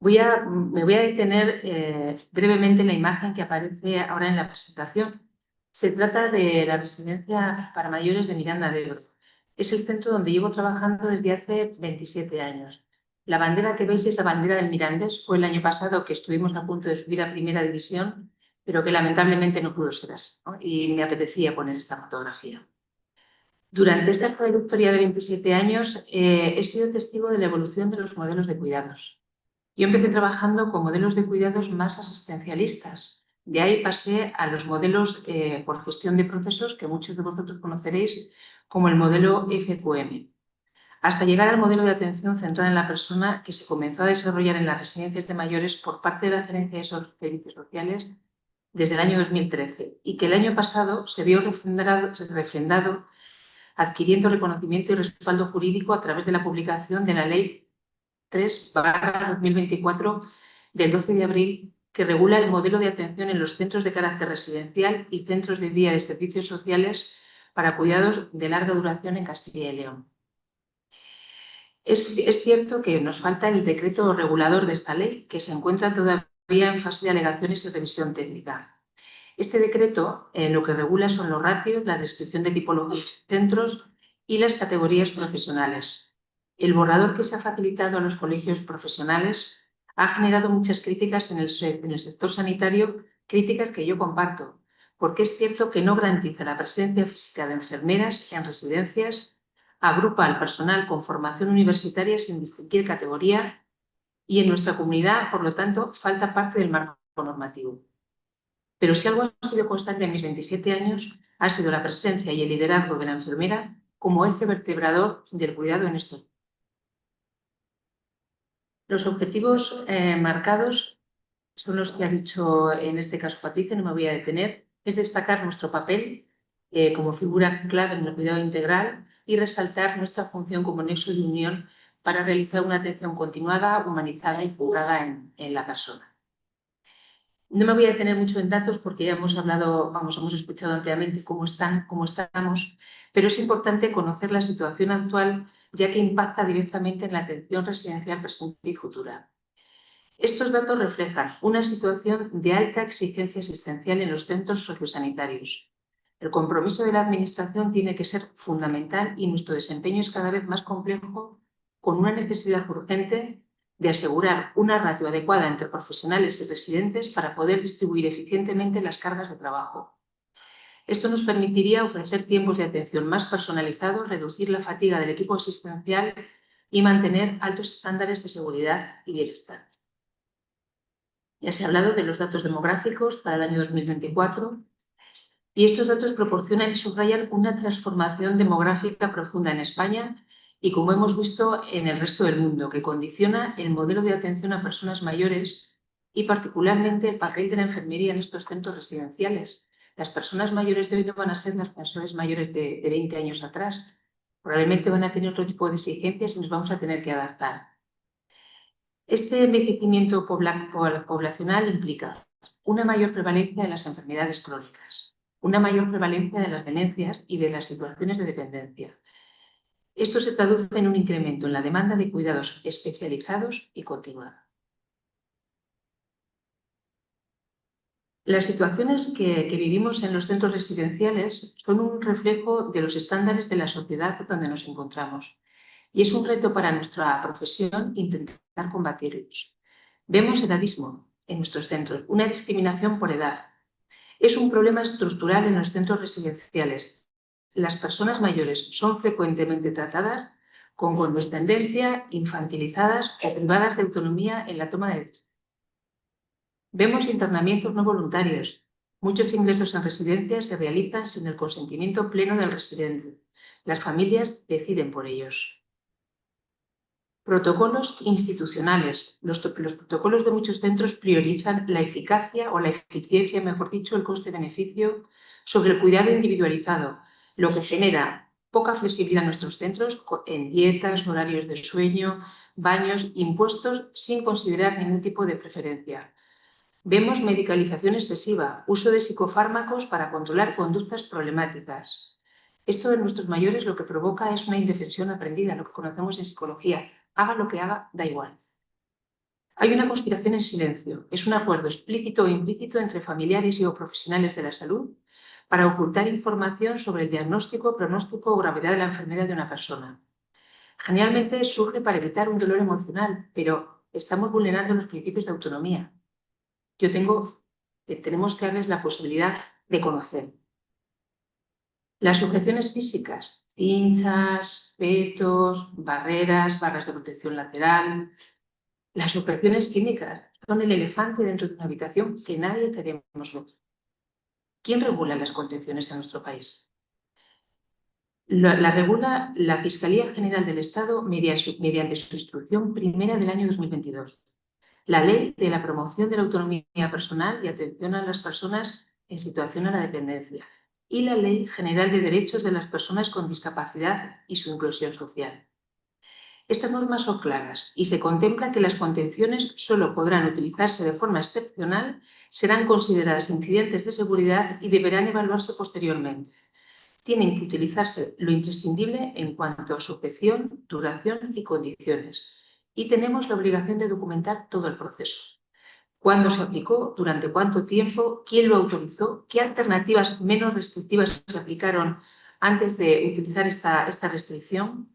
Me voy a detener brevemente en la imagen que aparece ahora en la presentación. Se trata de la residencia para mayores de Miranda de Ebro. Es el centro donde llevo trabajando desde hace 27 años. La bandera que veis es la bandera del Mirandés. Fue el año pasado que estuvimos a punto de subir a Primera División pero que lamentablemente no pudo ser así, ¿no? Y me apetecía poner esta fotografía. Durante esta trayectoria de 27 años he sido testigo de la evolución de los modelos de cuidados. Yo empecé trabajando con modelos de cuidados más asistencialistas. De ahí pasé a los modelos por gestión de procesos que muchos de vosotros conoceréis como el modelo FQM, hasta llegar al modelo de atención centrada en la persona que se comenzó a desarrollar en las residencias de mayores por parte de la Gerencia de Servicios Sociales desde el año 2013 y que el año pasado se vio refrendado adquiriendo reconocimiento y respaldo jurídico a través de la publicación de la Ley 3/2024 del 12 de abril que regula el modelo de atención en los centros de carácter residencial y centros de día de servicios sociales para cuidados de larga duración en Castilla y León. Es cierto que nos falta el decreto regulador de esta ley, que se encuentra todavía en fase de alegaciones y revisión técnica. Este decreto lo que regula son los ratios, la descripción de tipologías de centros y las categorías profesionales. El borrador que se ha facilitado a los colegios profesionales ha generado muchas críticas en el sector sanitario, críticas que yo comparto, porque es cierto que no garantiza la presencia física de enfermeras en residencias, agrupa al personal con formación universitaria sin distinguir categoría y en nuestra comunidad, por lo tanto, falta parte del marco normativo. Pero si algo ha sido constante en mis 27 años, ha sido la presencia y el liderazgo de la enfermera como eje vertebrador del cuidado en estos. Los objetivos marcados son los que ha dicho en este caso Patricia, no me voy a detener, es destacar nuestro papel como figura clave en el cuidado integral y resaltar nuestra función como nexo de unión para realizar una atención continuada, humanizada y centrada en la persona. No me voy a detener mucho en datos porque ya hemos hablado, hemos escuchado ampliamente cómo estamos, pero es importante conocer la situación actual ya que impacta directamente en la atención residencial presente y futura. Estos datos reflejan una situación de alta exigencia asistencial en los centros sociosanitarios. El compromiso de la Administración tiene que ser fundamental y nuestro desempeño es cada vez más complejo, con una necesidad urgente de asegurar una ratio adecuada entre profesionales y residentes para poder distribuir eficientemente las cargas de trabajo. Esto nos permitiría ofrecer tiempos de atención más personalizados, reducir la fatiga del equipo asistencial y mantener altos estándares de seguridad y bienestar. Ya se ha hablado de los datos demográficos para el año 2024 y estos datos proporcionan y subrayan una transformación demográfica profunda en España y, como hemos visto, en el resto del mundo, que condiciona el modelo de atención a personas mayores y particularmente el papel de la enfermería en estos centros residenciales. Las personas mayores de hoy no van a ser las personas mayores de 20 años atrás. Probablemente van a tener otro tipo de exigencias y nos vamos a tener que adaptar. Este envejecimiento poblacional implica una mayor prevalencia de las enfermedades crónicas, una mayor prevalencia de las demencias y de las situaciones de dependencia. Esto se traduce en un incremento en la demanda de cuidados especializados y continuados. Las situaciones que vivimos en los centros residenciales son un reflejo de los estándares de la sociedad donde nos encontramos. Y es un reto para nuestra profesión intentar combatirlos. Vemos edadismo en nuestros centros, una discriminación por edad. Es un problema estructural en los centros residenciales. Las personas mayores son frecuentemente tratadas con condescendencia, infantilizadas o privadas de autonomía en la toma de decisiones. Vemos internamientos no voluntarios. Muchos ingresos en residencias se realizan sin el consentimiento pleno del residente. Las familias deciden por ellos. Protocolos institucionales. Los protocolos de muchos centros priorizan la eficacia o la eficiencia, mejor dicho, el coste-beneficio sobre el cuidado individualizado, lo que genera poca flexibilidad en nuestros centros en dietas, horarios de sueño, baños, impuestos, sin considerar ningún tipo de preferencia. Vemos medicalización excesiva, uso de psicofármacos para controlar conductas problemáticas. Esto en nuestros mayores lo que provoca es una indefensión aprendida, lo que conocemos en psicología. Haga lo que haga, da igual. Hay una conspiración en silencio. Es un acuerdo explícito o implícito entre familiares y o profesionales de la salud para ocultar información sobre el diagnóstico, pronóstico o gravedad de la enfermedad de una persona. Generalmente surge para evitar un dolor emocional, pero estamos vulnerando los principios de autonomía. Yo tengo tenemos que darles la posibilidad de conocer. Las sujeciones físicas, cinchas, petos, barreras, barras de protección lateral. Las sujeciones químicas son el elefante dentro de una habitación que nadie queremos ver. ¿Quién regula las contenciones en nuestro país? La regula la Fiscalía General del Estado mediante su instrucción primera del año 2022. La Ley de la Promoción de la Autonomía Personal y Atención a las Personas en Situación a la Dependencia y la Ley General de Derechos de las Personas con Discapacidad y su Inclusión Social. Estas normas son claras y se contempla que las contenciones solo podrán utilizarse de forma excepcional, serán consideradas incidentes de seguridad y deberán evaluarse posteriormente. Tienen que utilizarse lo imprescindible en cuanto a sujeción, duración y condiciones. Y tenemos la obligación de documentar todo el proceso. ¿Cuándo se aplicó? ¿Durante cuánto tiempo? ¿Quién lo autorizó? ¿Qué alternativas menos restrictivas se aplicaron antes de utilizar esta restricción?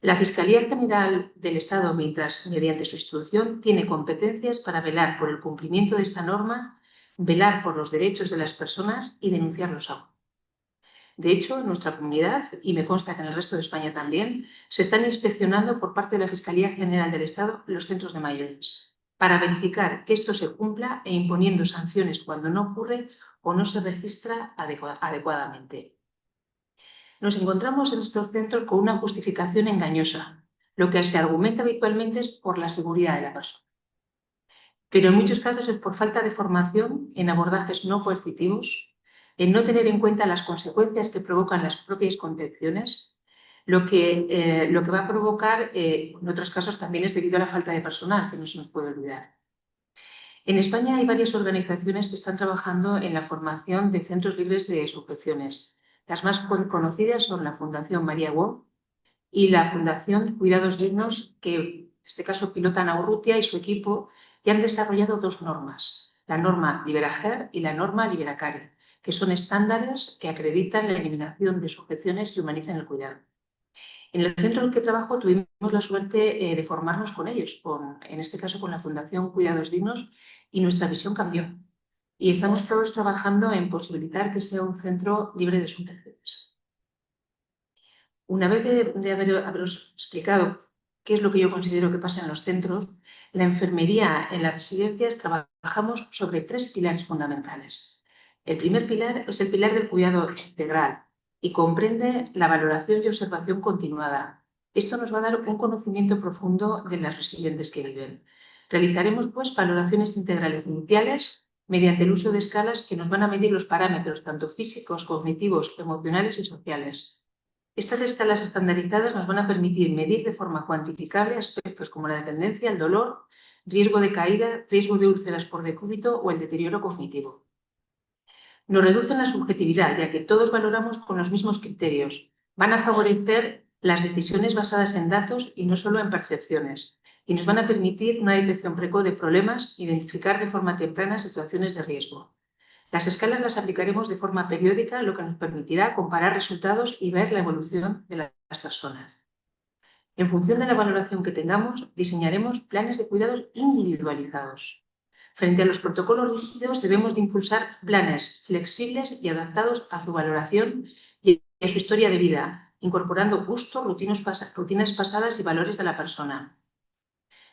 La Fiscalía General del Estado, mediante su instrucción, tiene competencias para velar por el cumplimiento de esta norma, velar por los derechos de las personas y denunciar los abusos. De hecho, en nuestra comunidad, y me consta que en el resto de España también, se están inspeccionando por parte de la Fiscalía General del Estado los centros de mayores, para verificar que esto se cumpla e imponiendo sanciones cuando no ocurre o no se registra adecuadamente. Nos encontramos en estos centros con una justificación engañosa. Lo que se argumenta habitualmente es por la seguridad de la persona. Pero en muchos casos es por falta de formación en abordajes no coercitivos, en no tener en cuenta las consecuencias que provocan las propias contenciones, lo que va a provocar, en otros casos también es debido a la falta de personal, que no se nos puede olvidar. En España hay varias organizaciones que están trabajando en la formación de centros libres de sujeciones. Las más conocidas son la Fundación María Wo y la Fundación Cuidados Dignos, que en este caso pilotan a Urrutia y su equipo, y han desarrollado dos normas, la norma Liberager y la norma Liberacare, que son estándares que acreditan la eliminación de sujeciones y humanizan el cuidado. En el centro en el que trabajo tuvimos la suerte de formarnos con ellos, en este caso con la Fundación Cuidados Dignos, y nuestra visión cambió. Y estamos todos trabajando en posibilitar que sea un centro libre de sujeciones. Una vez de haberos explicado qué es lo que yo considero que pasa en los centros, la enfermería en las residencias trabajamos sobre tres pilares fundamentales. El primer pilar es el pilar del cuidado integral y comprende la valoración y observación continuada. Esto nos va a dar un conocimiento profundo de las residentes que viven. Realizaremos pues valoraciones integrales iniciales mediante el uso de escalas que nos van a medir los parámetros tanto físicos, cognitivos, emocionales y sociales. Estas escalas estandarizadas nos van a permitir medir de forma cuantificable aspectos como la dependencia, el dolor, riesgo de caída, riesgo de úlceras por decúbito o el deterioro cognitivo. Nos reducen la subjetividad, ya que todos valoramos con los mismos criterios. Van a favorecer las decisiones basadas en datos y no solo en percepciones, y nos van a permitir una detección precoz de problemas, identificar de forma temprana situaciones de riesgo. Las escalas las aplicaremos de forma periódica, lo que nos permitirá comparar resultados y ver la evolución de las personas. En función de la valoración que tengamos, diseñaremos planes de cuidados individualizados. Frente a los protocolos rígidos, debemos de impulsar planes flexibles y adaptados a su valoración y a su historia de vida, incorporando gustos, rutinas pasadas y valores de la persona.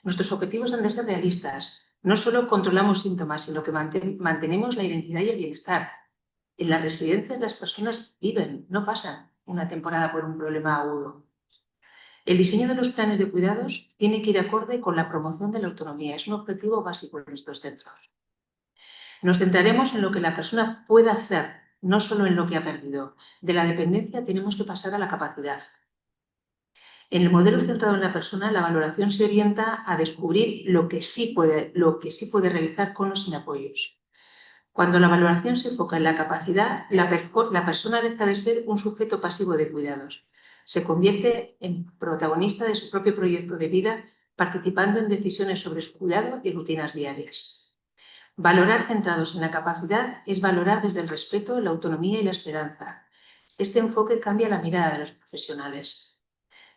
Nuestros objetivos han de ser realistas. No solo controlamos síntomas, sino que mantenemos la identidad y el bienestar. En las residencias las personas viven, no pasan una temporada por un problema agudo. El diseño de los planes de cuidados tiene que ir acorde con la promoción de la autonomía. Es un objetivo básico en estos centros. Nos centraremos en lo que la persona puede hacer, no solo en lo que ha perdido. De la dependencia tenemos que pasar a la capacidad. En el modelo centrado en la persona, la valoración se orienta a descubrir lo que sí puede realizar con o sin apoyos. Cuando la valoración se enfoca en la capacidad, la persona deja de ser un sujeto pasivo de cuidados. Se convierte en protagonista de su propio proyecto de vida, participando en decisiones sobre su cuidado y rutinas diarias. Valorar centrados en la capacidad es valorar desde el respeto, la autonomía y la esperanza. Este enfoque cambia la mirada de los profesionales.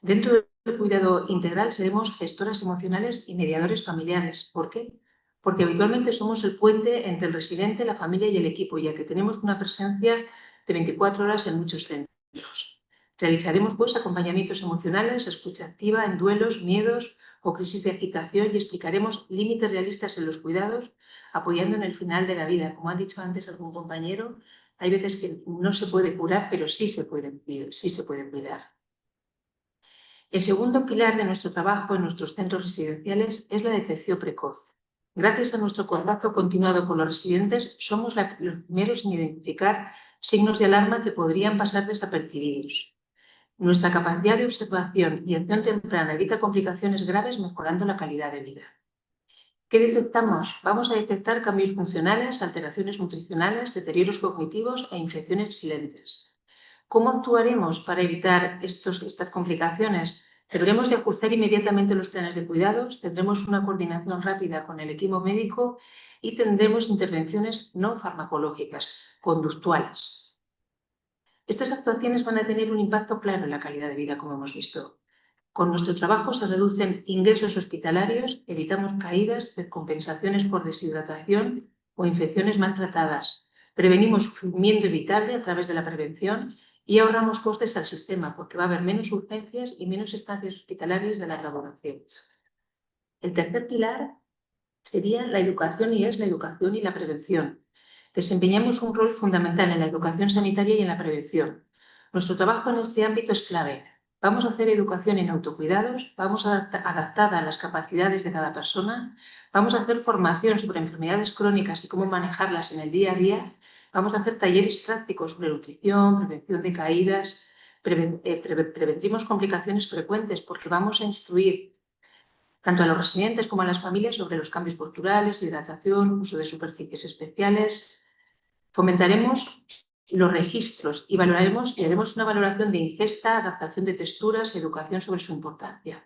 Dentro del cuidado integral seremos gestoras emocionales y mediadores familiares. ¿Por qué? porque habitualmente somos el puente entre el residente, la familia y el equipo, ya que tenemos una presencia de 24 horas en muchos centros. Realizaremos pues acompañamientos emocionales, escucha activa en duelos, miedos o crisis de agitación y explicaremos límites realistas en los cuidados, apoyando en el final de la vida. Como ha dicho antes algún compañero, hay veces que no se puede curar, pero sí se puede cuidar. El segundo pilar de nuestro trabajo en nuestros centros residenciales es la detección precoz. Gracias a nuestro contacto continuado con los residentes, somos los primeros en identificar signos de alarma que podrían pasar desapercibidos. Nuestra capacidad de observación y acción temprana evita complicaciones graves, mejorando la calidad de vida. ¿Qué detectamos? Vamos a detectar cambios funcionales, alteraciones nutricionales, deterioros cognitivos e infecciones silentes. ¿Cómo actuaremos para evitar estas complicaciones? Deberemos de ajustar inmediatamente los planes de cuidados, tendremos una coordinación rápida con el equipo médico y tendremos intervenciones no farmacológicas, conductuales. Estas actuaciones van a tener un impacto claro en la calidad de vida, como hemos visto. Con nuestro trabajo se reducen ingresos hospitalarios, evitamos caídas, descompensaciones por deshidratación o infecciones maltratadas. Prevenimos sufrimiento evitable a través de la prevención y ahorramos costes al sistema, porque va a haber menos urgencias y menos estancias hospitalarias de larga duración. El tercer pilar sería la educación y es la educación y la prevención. Desempeñamos un rol fundamental en la educación sanitaria y en la prevención. Nuestro trabajo en este ámbito es clave. Vamos a hacer educación en autocuidados, vamos adaptada a las capacidades de cada persona, vamos a hacer formación sobre enfermedades crónicas y cómo manejarlas en el día a día, vamos a hacer talleres prácticos sobre nutrición, prevención de caídas, prevenimos complicaciones frecuentes porque vamos a instruir tanto a los residentes como a las familias sobre los cambios posturales, hidratación, uso de superficies especiales. Fomentaremos los registros y haremos una valoración de ingesta, adaptación de texturas, educación sobre su importancia.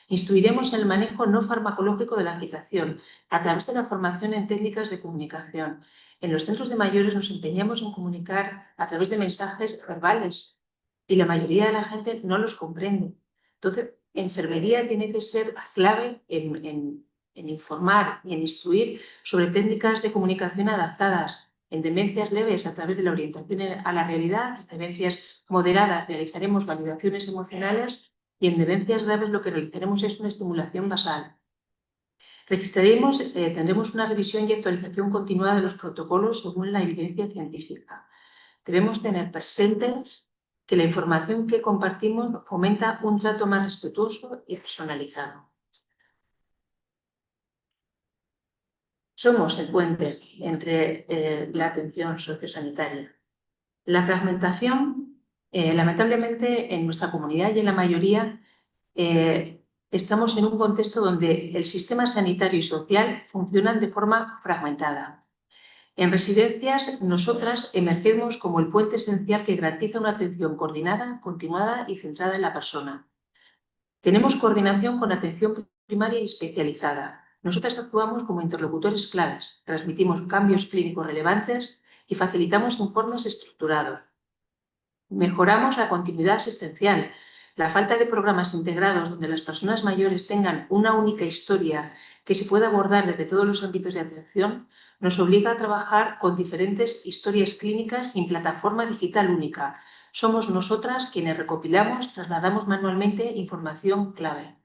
Instruiremos en el manejo no farmacológico de la agitación a través de la formación en técnicas de comunicación. En los centros de mayores nos empeñamos en comunicar a través de mensajes verbales y la mayoría de la gente no los comprende. Entonces, enfermería tiene que ser clave en informar y en instruir sobre técnicas de comunicación adaptadas. En demencias leves, a través de la orientación a la realidad, en demencias moderadas realizaremos validaciones emocionales y en demencias graves lo que realizaremos es una estimulación basal. Tendremos una revisión y actualización continuada de los protocolos según la evidencia científica. Debemos tener presentes que la información que compartimos fomenta un trato más respetuoso y personalizado. Somos el puente entre la atención sociosanitaria. La fragmentación, lamentablemente, en nuestra comunidad y en la mayoría, estamos en un contexto donde el sistema sanitario y social funcionan de forma fragmentada. En residencias, nosotras emergemos como el puente esencial que garantiza una atención coordinada, continuada y centrada en la persona. Tenemos coordinación con atención primaria y especializada. Nosotras actuamos como interlocutores claves, transmitimos cambios clínicos relevantes y facilitamos informes estructurados. Mejoramos la continuidad asistencial. La falta de programas integrados donde las personas mayores tengan una única historia que se pueda abordar desde todos los ámbitos de atención nos obliga a trabajar con diferentes historias clínicas sin plataforma digital única. Somos nosotras quienes recopilamos, trasladamos manualmente información clave.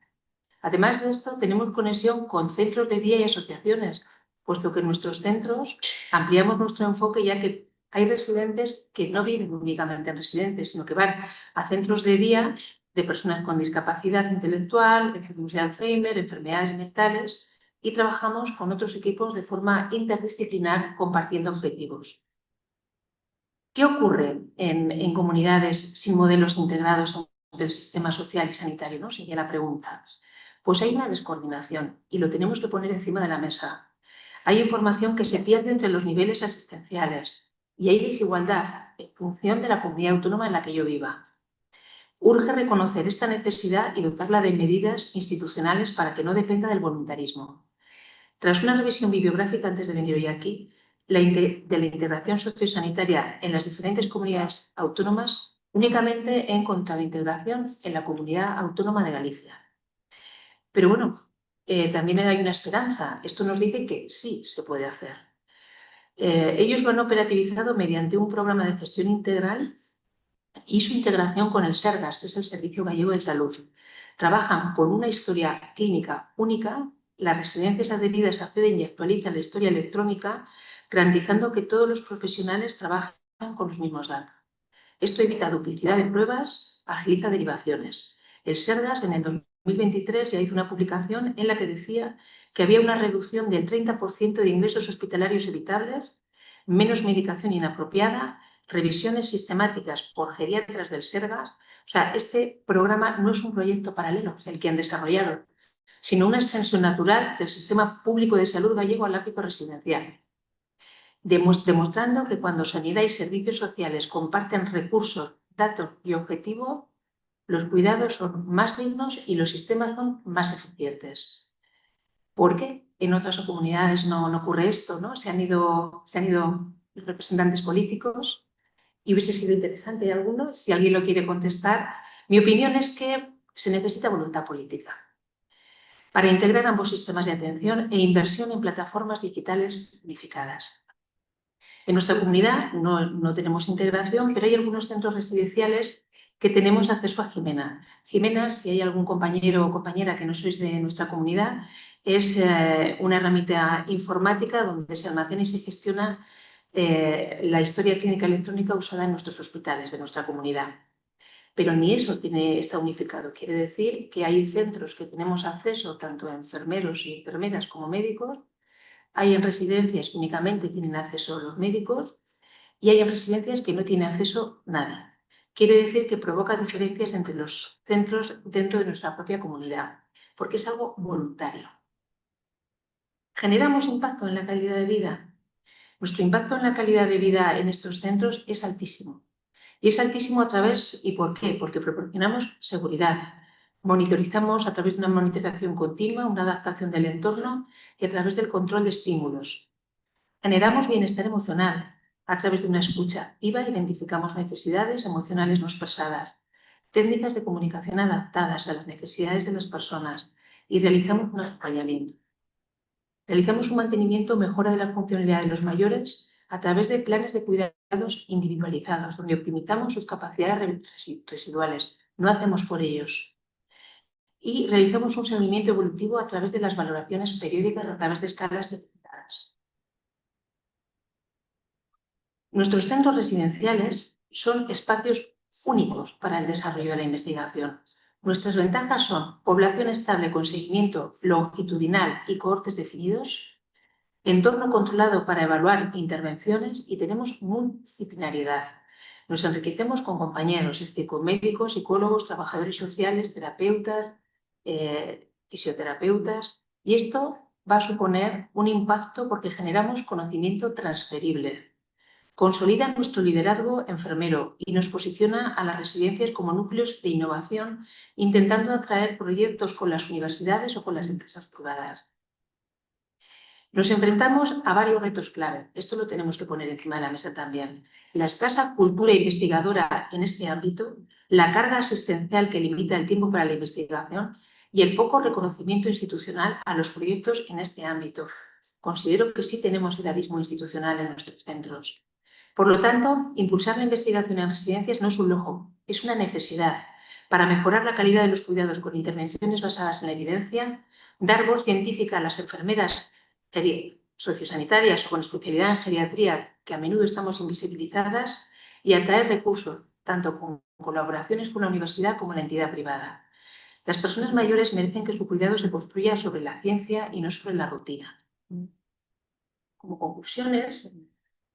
Además de esto, tenemos conexión con centros de día y asociaciones, puesto que en nuestros centros ampliamos nuestro enfoque ya que hay residentes que no viven únicamente en residentes, sino que van a centros de día de personas con discapacidad intelectual, enfermos de Alzheimer, enfermedades mentales, y trabajamos con otros equipos de forma interdisciplinar compartiendo objetivos. ¿Qué ocurre en comunidades sin modelos integrados del sistema social y sanitario? ¿No? Sería la pregunta. Pues hay una descoordinación y lo tenemos que poner encima de la mesa. Hay información que se pierde entre los niveles asistenciales y hay desigualdad en función de la comunidad autónoma en la que yo viva. Urge reconocer esta necesidad y dotarla de medidas institucionales para que no dependa del voluntarismo. Tras una revisión bibliográfica antes de venir hoy aquí, de la integración sociosanitaria en las diferentes comunidades autónomas, únicamente he encontrado integración en la comunidad autónoma de Galicia. Pero bueno, también hay una esperanza. Esto nos dice que sí se puede hacer. Ellos lo han operativizado mediante un programa de gestión integral y su integración con el SERGAS, que es el Servicio Gallego de Salud. Trabajan por una historia clínica única. Las residencias adheridas acceden y actualizan la historia electrónica, garantizando que todos los profesionales trabajan con los mismos datos. Esto evita duplicidad de pruebas, agiliza derivaciones. El SERGAS en el 2023 ya hizo una publicación en la que decía que había una reducción del 30% de ingresos hospitalarios evitables, menos medicación inapropiada, revisiones sistemáticas por geriatras del SERGAS. O sea, este programa no es un proyecto paralelo, el que han desarrollado, sino una extensión natural del sistema público de salud gallego al ámbito residencial, demostrando que cuando sanidad y servicios sociales comparten recursos, datos y objetivos, los cuidados son más dignos y los sistemas son más eficientes. ¿Por qué en otras comunidades no ocurre esto, ¿no? Se han ido los representantes políticos y hubiese sido interesante alguno, si alguien lo quiere contestar. Mi opinión es que se necesita voluntad política para integrar ambos sistemas de atención e inversión en plataformas digitales unificadas. En nuestra comunidad no tenemos integración, pero hay algunos centros residenciales que tenemos acceso a Jimena. Jimena, si hay algún compañero o compañera que no sois de nuestra comunidad, es una herramienta informática donde se almacena y se gestiona la historia clínica electrónica usada en nuestros hospitales de nuestra comunidad. Pero ni eso está unificado. Quiere decir que hay centros que tenemos acceso tanto a enfermeros y enfermeras como médicos. Hay en residencias que únicamente tienen acceso los médicos y hay en residencias que no tienen acceso nadie. Quiere decir que provoca diferencias entre los centros dentro de nuestra propia comunidad, porque es algo voluntario. ¿Generamos impacto en la calidad de vida? Nuestro impacto en la calidad de vida en estos centros es altísimo. Y es altísimo a través, ¿y por qué? Porque proporcionamos seguridad. Monitorizamos a través de una monitorización continua, una adaptación del entorno y a través del control de estímulos. Generamos bienestar emocional a través de una escucha activa, identificamos necesidades emocionales no expresadas, técnicas de comunicación adaptadas a las necesidades de las personas y realizamos un acompañamiento. Realizamos un mantenimiento o mejora de la funcionalidad de los mayores a través de planes de cuidados individualizados, donde optimizamos sus capacidades residuales, no hacemos por ellos. Y realizamos un seguimiento evolutivo a través de las valoraciones periódicas, a través de escalas detectadas. Nuestros centros residenciales son espacios únicos para el desarrollo de la investigación. Nuestras ventajas son población estable con seguimiento longitudinal y cohortes definidos, entorno controlado para evaluar intervenciones y tenemos multidisciplinariedad. Nos enriquecemos con compañeros, es decir, con médicos, psicólogos, trabajadores sociales, terapeutas, fisioterapeutas, y esto va a suponer un impacto porque generamos conocimiento transferible. Consolida nuestro liderazgo enfermero y nos posiciona a las residencias como núcleos de innovación, intentando atraer proyectos con las universidades o con las empresas privadas. Nos enfrentamos a varios retos clave. Esto lo tenemos que poner encima de la mesa también. La escasa cultura investigadora en este ámbito, la carga asistencial que limita el tiempo para la investigación y el poco reconocimiento institucional a los proyectos en este ámbito. Considero que sí tenemos edadismo institucional en nuestros centros. Por lo tanto, impulsar la investigación en residencias no es un lujo, es una necesidad para mejorar la calidad de los cuidados con intervenciones basadas en la evidencia, dar voz científica a las enfermeras sociosanitarias o con especialidad en geriatría, que a menudo estamos invisibilizadas, y atraer recursos, tanto con colaboraciones con la universidad como la entidad privada. Las personas mayores merecen que su cuidado se construya sobre la ciencia y no sobre la rutina. Como conclusiones,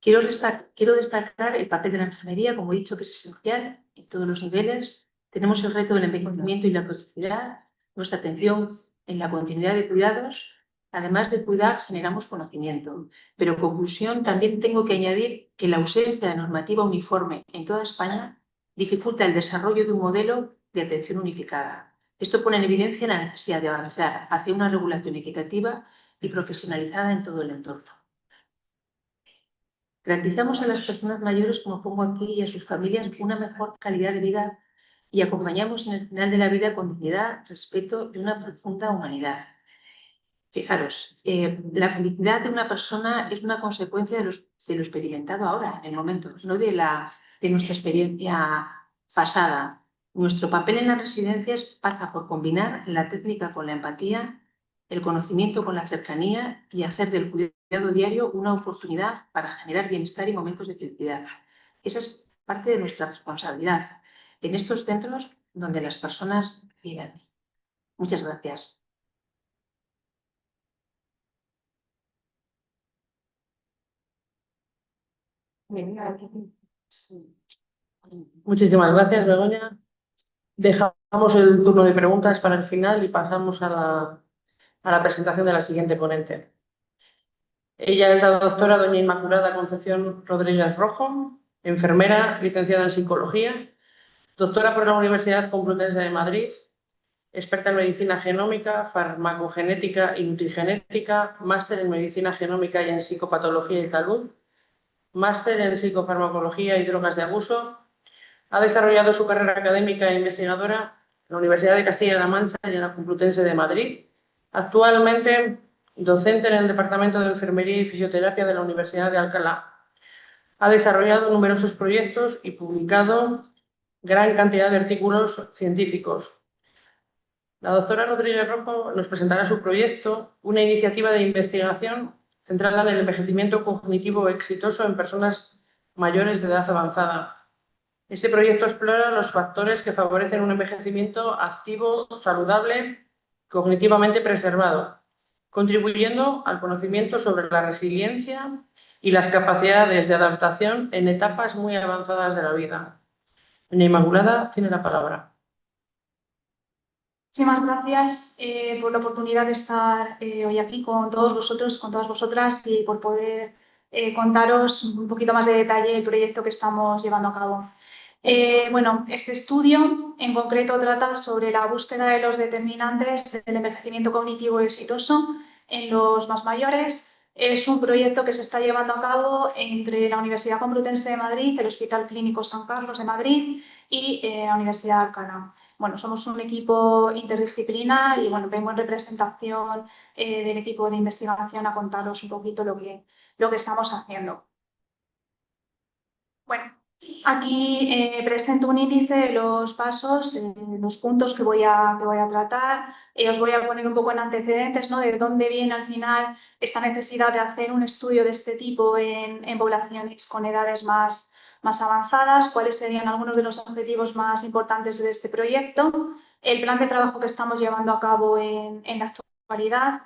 quiero destacar el papel de la enfermería, como he dicho, que es esencial en todos los niveles. Tenemos el reto del envejecimiento y la cronicidad, nuestra atención en la continuidad de cuidados. Además de cuidar, generamos conocimiento. Pero en conclusión, también tengo que añadir que la ausencia de normativa uniforme en toda España dificulta el desarrollo de un modelo de atención unificada. Esto pone en evidencia la necesidad de avanzar hacia una regulación equitativa y profesionalizada en todo el entorno. Garantizamos a las personas mayores, como pongo aquí, y a sus familias una mejor calidad de vida y acompañamos en el final de la vida con dignidad, respeto y una profunda humanidad. Fijaros, la felicidad de una persona es una consecuencia de lo experimentado ahora, en el momento, no de nuestra experiencia pasada. Nuestro papel en las residencias pasa por combinar la técnica con la empatía, el conocimiento con la cercanía y hacer del cuidado diario una oportunidad para generar bienestar y momentos de felicidad. Esa es parte de nuestra responsabilidad en estos centros donde las personas viven. Muchas gracias. Muchísimas gracias, Begoña. Dejamos el turno de preguntas para el final y pasamos a la presentación de la siguiente ponente. Ella es la doctora doña Inmaculada Concepción Rodríguez Rojo, enfermera, licenciada en Psicología, doctora por la Universidad Complutense de Madrid, experta en medicina genómica, farmacogenética y nutrigenética, máster en medicina genómica y en psicopatología y salud, máster en psicofarmacología y drogas de abuso. Ha desarrollado su carrera académica e investigadora en la Universidad de Castilla-La Mancha y en la Complutense de Madrid. Actualmente, docente en el Departamento de Enfermería y Fisioterapia de la Universidad de Alcalá. Ha desarrollado numerosos proyectos y publicado gran cantidad de artículos científicos. La doctora Rodríguez Rojo nos presentará su proyecto, una iniciativa de investigación centrada en el envejecimiento cognitivo exitoso en personas mayores de edad avanzada. Este proyecto explora los factores que favorecen un envejecimiento activo, saludable, cognitivamente preservado, contribuyendo al conocimiento sobre la resiliencia y las capacidades de adaptación en etapas muy avanzadas de la vida. Doña Inmaculada tiene la palabra. Muchísimas gracias por la oportunidad de estar hoy aquí con todos vosotros, con todas vosotras y por poder contaros un poquito más de detalle el proyecto que estamos llevando a cabo. Bueno, este estudio en concreto trata sobre la búsqueda de los determinantes del envejecimiento cognitivo exitoso en los más mayores. Es un proyecto que se está llevando a cabo entre la Universidad Complutense de Madrid, el Hospital Clínico San Carlos de Madrid y la Universidad de Alcalá. Bueno, somos un equipo interdisciplinar y bueno, vengo en representación del equipo de investigación a contaros un poquito lo que estamos haciendo. Bueno, aquí presento un índice de los pasos, los puntos que voy a tratar. Os voy a poner un poco en antecedentes, ¿no? De dónde viene al final esta necesidad de hacer un estudio de este tipo en poblaciones con edades más avanzadas, cuáles serían algunos de los objetivos más importantes de este proyecto, el plan de trabajo que estamos llevando a cabo en la actualidad,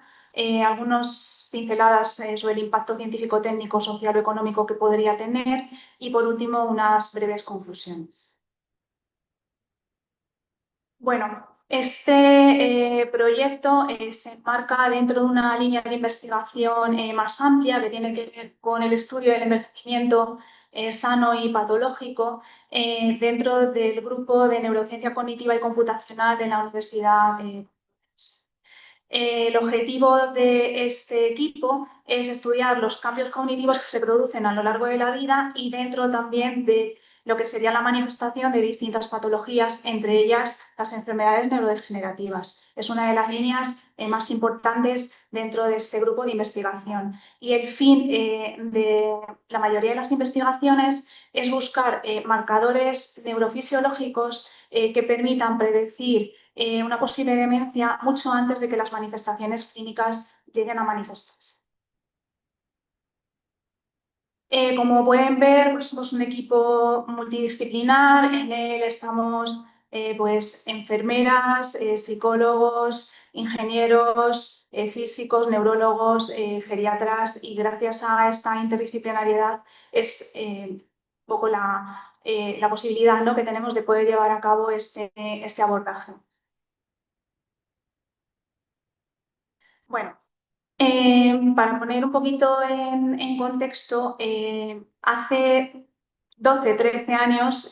algunas pinceladas sobre el impacto científico, técnico, social o económico que podría tener y, por último, unas breves conclusiones. Bueno, este proyecto se enmarca dentro de una línea de investigación más amplia que tiene que ver con el estudio del envejecimiento sano y patológico dentro del grupo de neurociencia cognitiva y computacional de la Universidad el objetivo de este equipo es estudiar los cambios cognitivos que se producen a lo largo de la vida y dentro también de lo que sería la manifestación de distintas patologías, entre ellas las enfermedades neurodegenerativas. Es una de las líneas más importantes dentro de este grupo de investigación. Y el fin de la mayoría de las investigaciones es buscar marcadores neurofisiológicos que permitan predecir una posible demencia mucho antes de que las manifestaciones clínicas lleguen a manifestarse. Como pueden ver, pues somos un equipo multidisciplinar, en él estamos pues, enfermeras, psicólogos, ingenieros, físicos, neurólogos, geriatras y gracias a esta interdisciplinariedad es un poco la posibilidad, ¿no?, que tenemos de poder llevar a cabo este abordaje. Bueno, para poner un poquito en contexto, hace 12, 13 años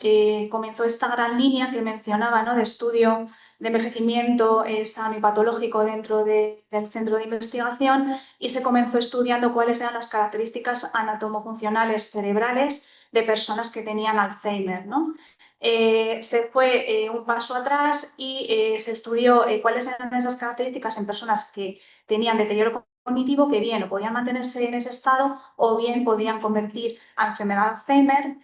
comenzó esta gran línea que mencionaba, ¿no?, de estudio de envejecimiento sano y patológico dentro del centro de investigación y se comenzó estudiando cuáles eran las características anatomofuncionales cerebrales de personas que tenían Alzheimer, ¿no? se fue un paso atrás y se estudió cuáles eran esas características en personas que tenían deterioro cognitivo, que bien o podían mantenerse en ese estado o bien podían convertir a enfermedad de Alzheimer.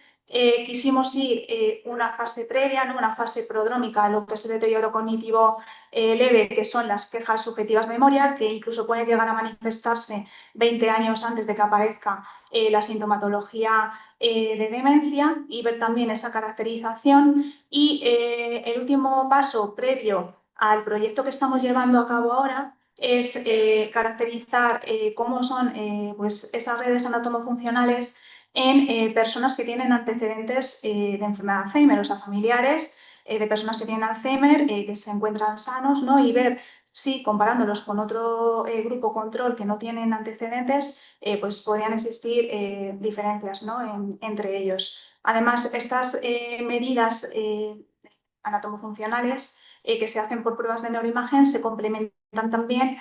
Quisimos ir una fase previa, ¿no? Una fase prodrómica a lo que es el deterioro cognitivo leve, que son las quejas subjetivas de memoria, que incluso pueden llegar a manifestarse 20 años antes de que aparezca la sintomatología de demencia, y ver también esa caracterización. Y el último paso previo al proyecto que estamos llevando a cabo ahora es caracterizar cómo son pues esas redes anatomofuncionales en personas que tienen antecedentes de enfermedad de Alzheimer, o sea, familiares de personas que tienen Alzheimer, que se encuentran sanos, ¿no? Y ver si comparándolos con otro grupo control que no tienen antecedentes, pues podrían existir diferencias, ¿no? entre ellos. Además, estas medidas anatomofuncionales que se hacen por pruebas de neuroimagen se complementan también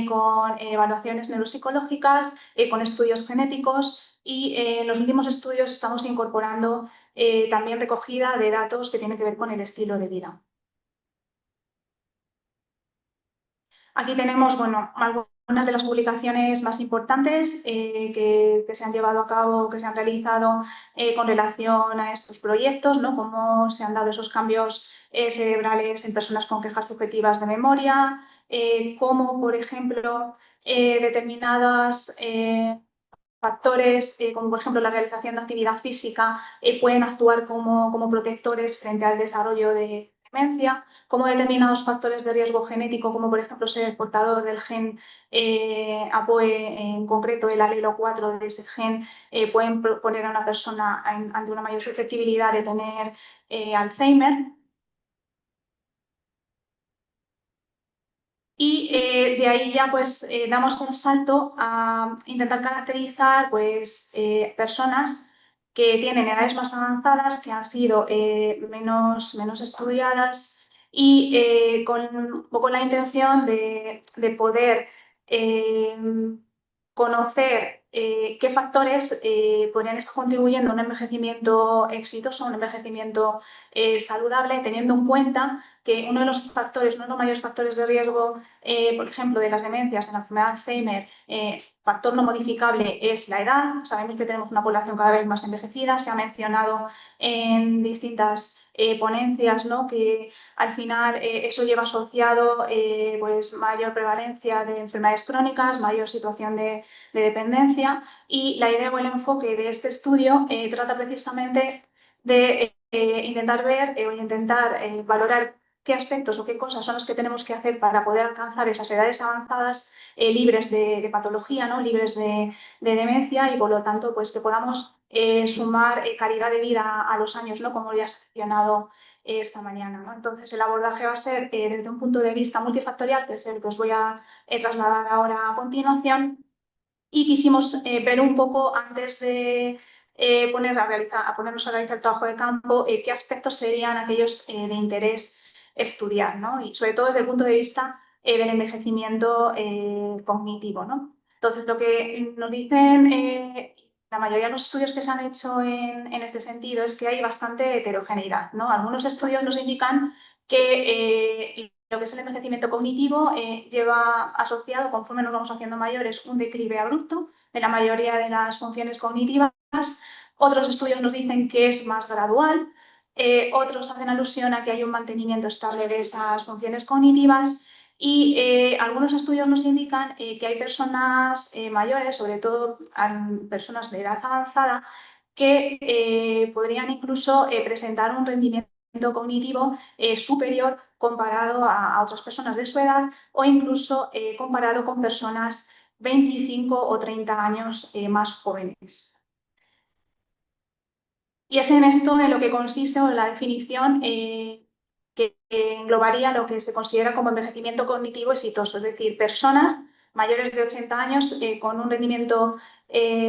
con evaluaciones neuropsicológicas, con estudios genéticos, y en los últimos estudios estamos incorporando también recogida de datos que tienen que ver con el estilo de vida. Aquí tenemos, bueno, algunas de las publicaciones más importantes que se han llevado a cabo, que se han realizado con relación a estos proyectos, ¿no? Cómo se han dado esos cambios cerebrales en personas con quejas subjetivas de memoria, cómo, por ejemplo, determinadas factores, como por ejemplo la realización de actividad física, pueden actuar como protectores frente al desarrollo de demencia, como determinados factores de riesgo genético, como por ejemplo ser el portador del gen APOE, en concreto el alelo 4 de ese gen, pueden poner a una persona ante una mayor susceptibilidad de tener Alzheimer. Y de ahí ya pues damos el salto a intentar caracterizar pues, personas que tienen edades más avanzadas, que han sido menos estudiadas, y con un poco la intención de poder conocer qué factores podrían estar contribuyendo a un envejecimiento exitoso, un envejecimiento saludable, teniendo en cuenta que uno de los factores, uno de los mayores factores de riesgo, por ejemplo, de las demencias, de la enfermedad de Alzheimer, factor no modificable es la edad. Sabemos que tenemos una población cada vez más envejecida, se ha mencionado en distintas ponencias, ¿no? Que al final eso lleva asociado pues mayor prevalencia de enfermedades crónicas, mayor situación de dependencia, y la idea o el enfoque de este estudio trata precisamente de intentar ver o intentar valorar qué aspectos o qué cosas son las que tenemos que hacer para poder alcanzar esas edades avanzadas libres de patología, ¿no? Libres de demencia, y por lo tanto pues que podamos sumar calidad de vida a los años, ¿no? Como ya se ha mencionado esta mañana, ¿no? Entonces el abordaje va a ser desde un punto de vista multifactorial, que es el que os voy a trasladar ahora a continuación, y quisimos ver un poco, antes de ponernos a realizar el trabajo de campo, qué aspectos serían aquellos de interés estudiar, ¿no? Y sobre todo desde el punto de vista del envejecimiento cognitivo, ¿no? Entonces, lo que nos dicen la mayoría de los estudios que se han hecho en este sentido es que hay bastante heterogeneidad, ¿no? Algunos estudios nos indican que lo que es el envejecimiento cognitivo lleva asociado, conforme nos vamos haciendo mayores, un declive abrupto de la mayoría de las funciones cognitivas. Otros estudios nos dicen que es más gradual, otros hacen alusión a que hay un mantenimiento estable de esas funciones cognitivas, y algunos estudios nos indican que hay personas mayores, sobre todo personas de edad avanzada, que podrían incluso presentar un rendimiento cognitivo superior comparado a otras personas de su edad, o incluso comparado con personas 25 o 30 años más jóvenes. Y es en esto en lo que consiste, o en la definición que englobaría lo que se considera como envejecimiento cognitivo exitoso, es decir, personas mayores de 80 años con un rendimiento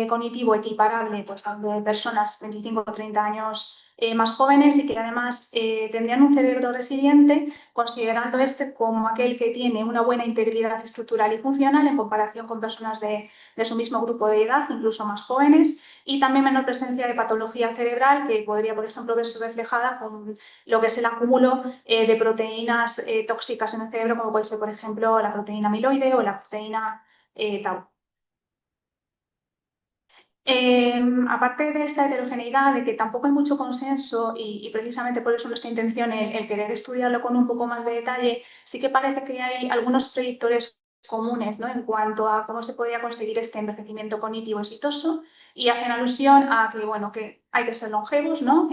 cognitivo equiparable pues, a de personas 25 o 30 años más jóvenes y que además tendrían un cerebro resiliente, considerando este como aquel que tiene una buena integridad estructural y funcional en comparación con personas de su mismo grupo de edad, incluso más jóvenes, y también menor presencia de patología cerebral que podría, por ejemplo, verse reflejada con lo que es el acúmulo de proteínas tóxicas en el cerebro, como puede ser, por ejemplo, la proteína amiloide o la proteína tau. Aparte de esta heterogeneidad, de que tampoco hay mucho consenso y precisamente por eso nuestra intención el querer estudiarlo con un poco más de detalle, sí que parece que hay algunos predictores comunes, ¿no? En cuanto a cómo se podría conseguir este envejecimiento cognitivo exitoso y hacen alusión a que, bueno, que hay que ser longevos, ¿no?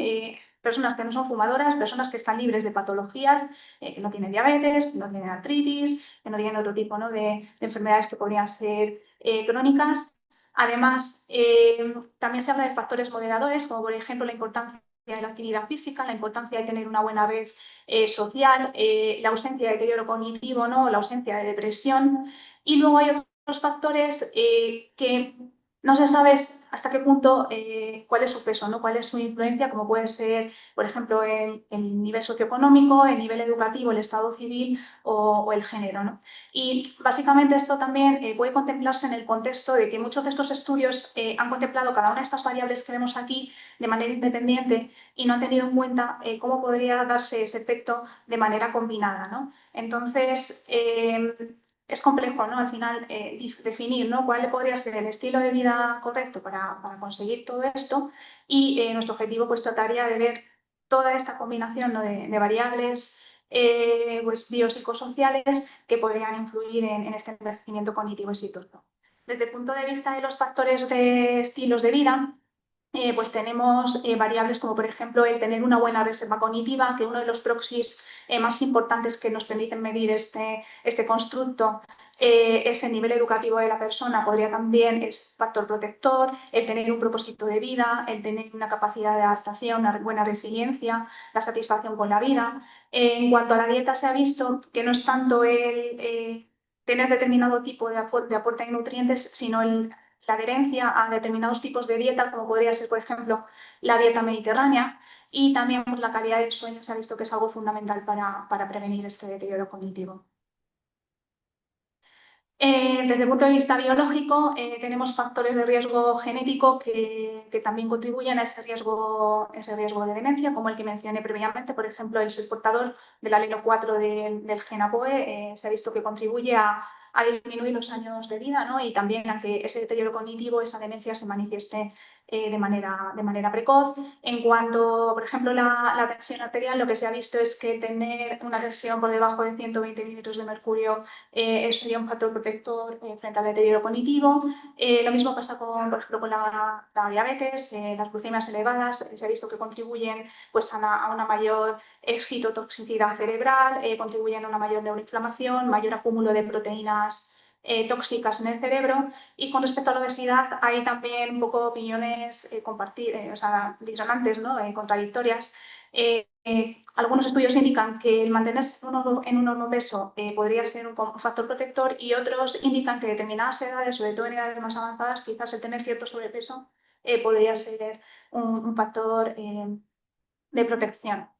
Personas que no son fumadoras, personas que están libres de patologías, que no tienen diabetes, que no tienen artritis, que no tienen otro tipo, ¿no? de enfermedades que podrían ser crónicas. Además, también se habla de factores moderadores, como por ejemplo la importancia de la actividad física, la importancia de tener una buena red social, la ausencia de deterioro cognitivo, ¿no? La ausencia de depresión. Y luego hay otros factores que no se sabe hasta qué punto cuál es su peso, ¿no? Cuál es su influencia, como puede ser, por ejemplo, el nivel socioeconómico, el nivel educativo, el estado civil o el género, ¿no? Y básicamente esto también puede contemplarse en el contexto de que muchos de estos estudios han contemplado cada una de estas variables que vemos aquí de manera independiente y no han tenido en cuenta cómo podría darse ese efecto de manera combinada, ¿no? Entonces, es complejo, ¿no? Al final definir, ¿no? Cuál podría ser el estilo de vida correcto para conseguir todo esto y nuestro objetivo pues trataría de ver toda esta combinación, ¿no? de variables pues biopsicosociales que podrían influir en este envejecimiento cognitivo exitoso. Desde el punto de vista de los factores de estilos de vida, pues tenemos variables como por ejemplo el tener una buena reserva cognitiva, que uno de los proxies más importantes que nos permiten medir este constructo es el nivel educativo de la persona, podría también es factor protector, el tener un propósito de vida, el tener una capacidad de adaptación, una buena resiliencia, la satisfacción con la vida. En cuanto a la dieta se ha visto que no es tanto el tener determinado tipo de aporte de nutrientes, sino la adherencia a determinados tipos de dieta, como podría ser, por ejemplo, la dieta mediterránea, y también pues, la calidad del sueño se ha visto que es algo fundamental para prevenir este deterioro cognitivo. Desde el punto de vista biológico, tenemos factores de riesgo genético que también contribuyen a ese riesgo de demencia, como el que mencioné previamente, por ejemplo, el ser portador del alelo 4 del gen APOE se ha visto que contribuye a disminuir los años de vida, ¿no? Y también a que ese deterioro cognitivo, esa demencia se manifieste de manera precoz. En cuanto, por ejemplo, la tensión arterial, lo que se ha visto es que tener una tensión por debajo de 120 mililitros de mercurio sería un factor protector frente al deterioro cognitivo. Lo mismo pasa por ejemplo, con la diabetes, las glucemias elevadas, se ha visto que contribuyen pues, a una mayor excitotoxicidad cerebral, contribuyen a una mayor neuroinflamación, mayor acúmulo de proteínas tóxicas en el cerebro. Y con respecto a la obesidad hay también un poco opiniones disonantes, ¿no? Contradictorias. Algunos estudios indican que el mantenerse en un hormopeso podría ser un factor protector y otros indican que en determinadas edades, sobre todo en edades más avanzadas, quizás el tener cierto sobrepeso podría ser un factor de protección.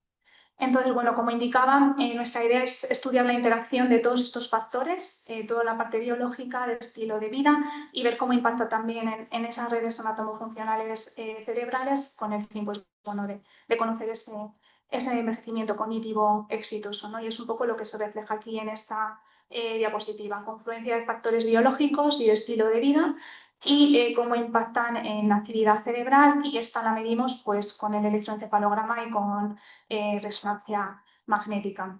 Entonces, bueno, como indicaba, nuestra idea es estudiar la interacción de todos estos factores, toda la parte biológica, del estilo de vida y ver cómo impacta también en esas redes anatomofuncionales cerebrales con el fin pues, bueno, de conocer ese envejecimiento cognitivo exitoso, ¿no? Y es un poco lo que se refleja aquí en esta diapositiva, confluencia de factores biológicos y de estilo de vida y cómo impactan en la actividad cerebral, y esta la medimos pues, con el electroencefalograma y con resonancia magnética.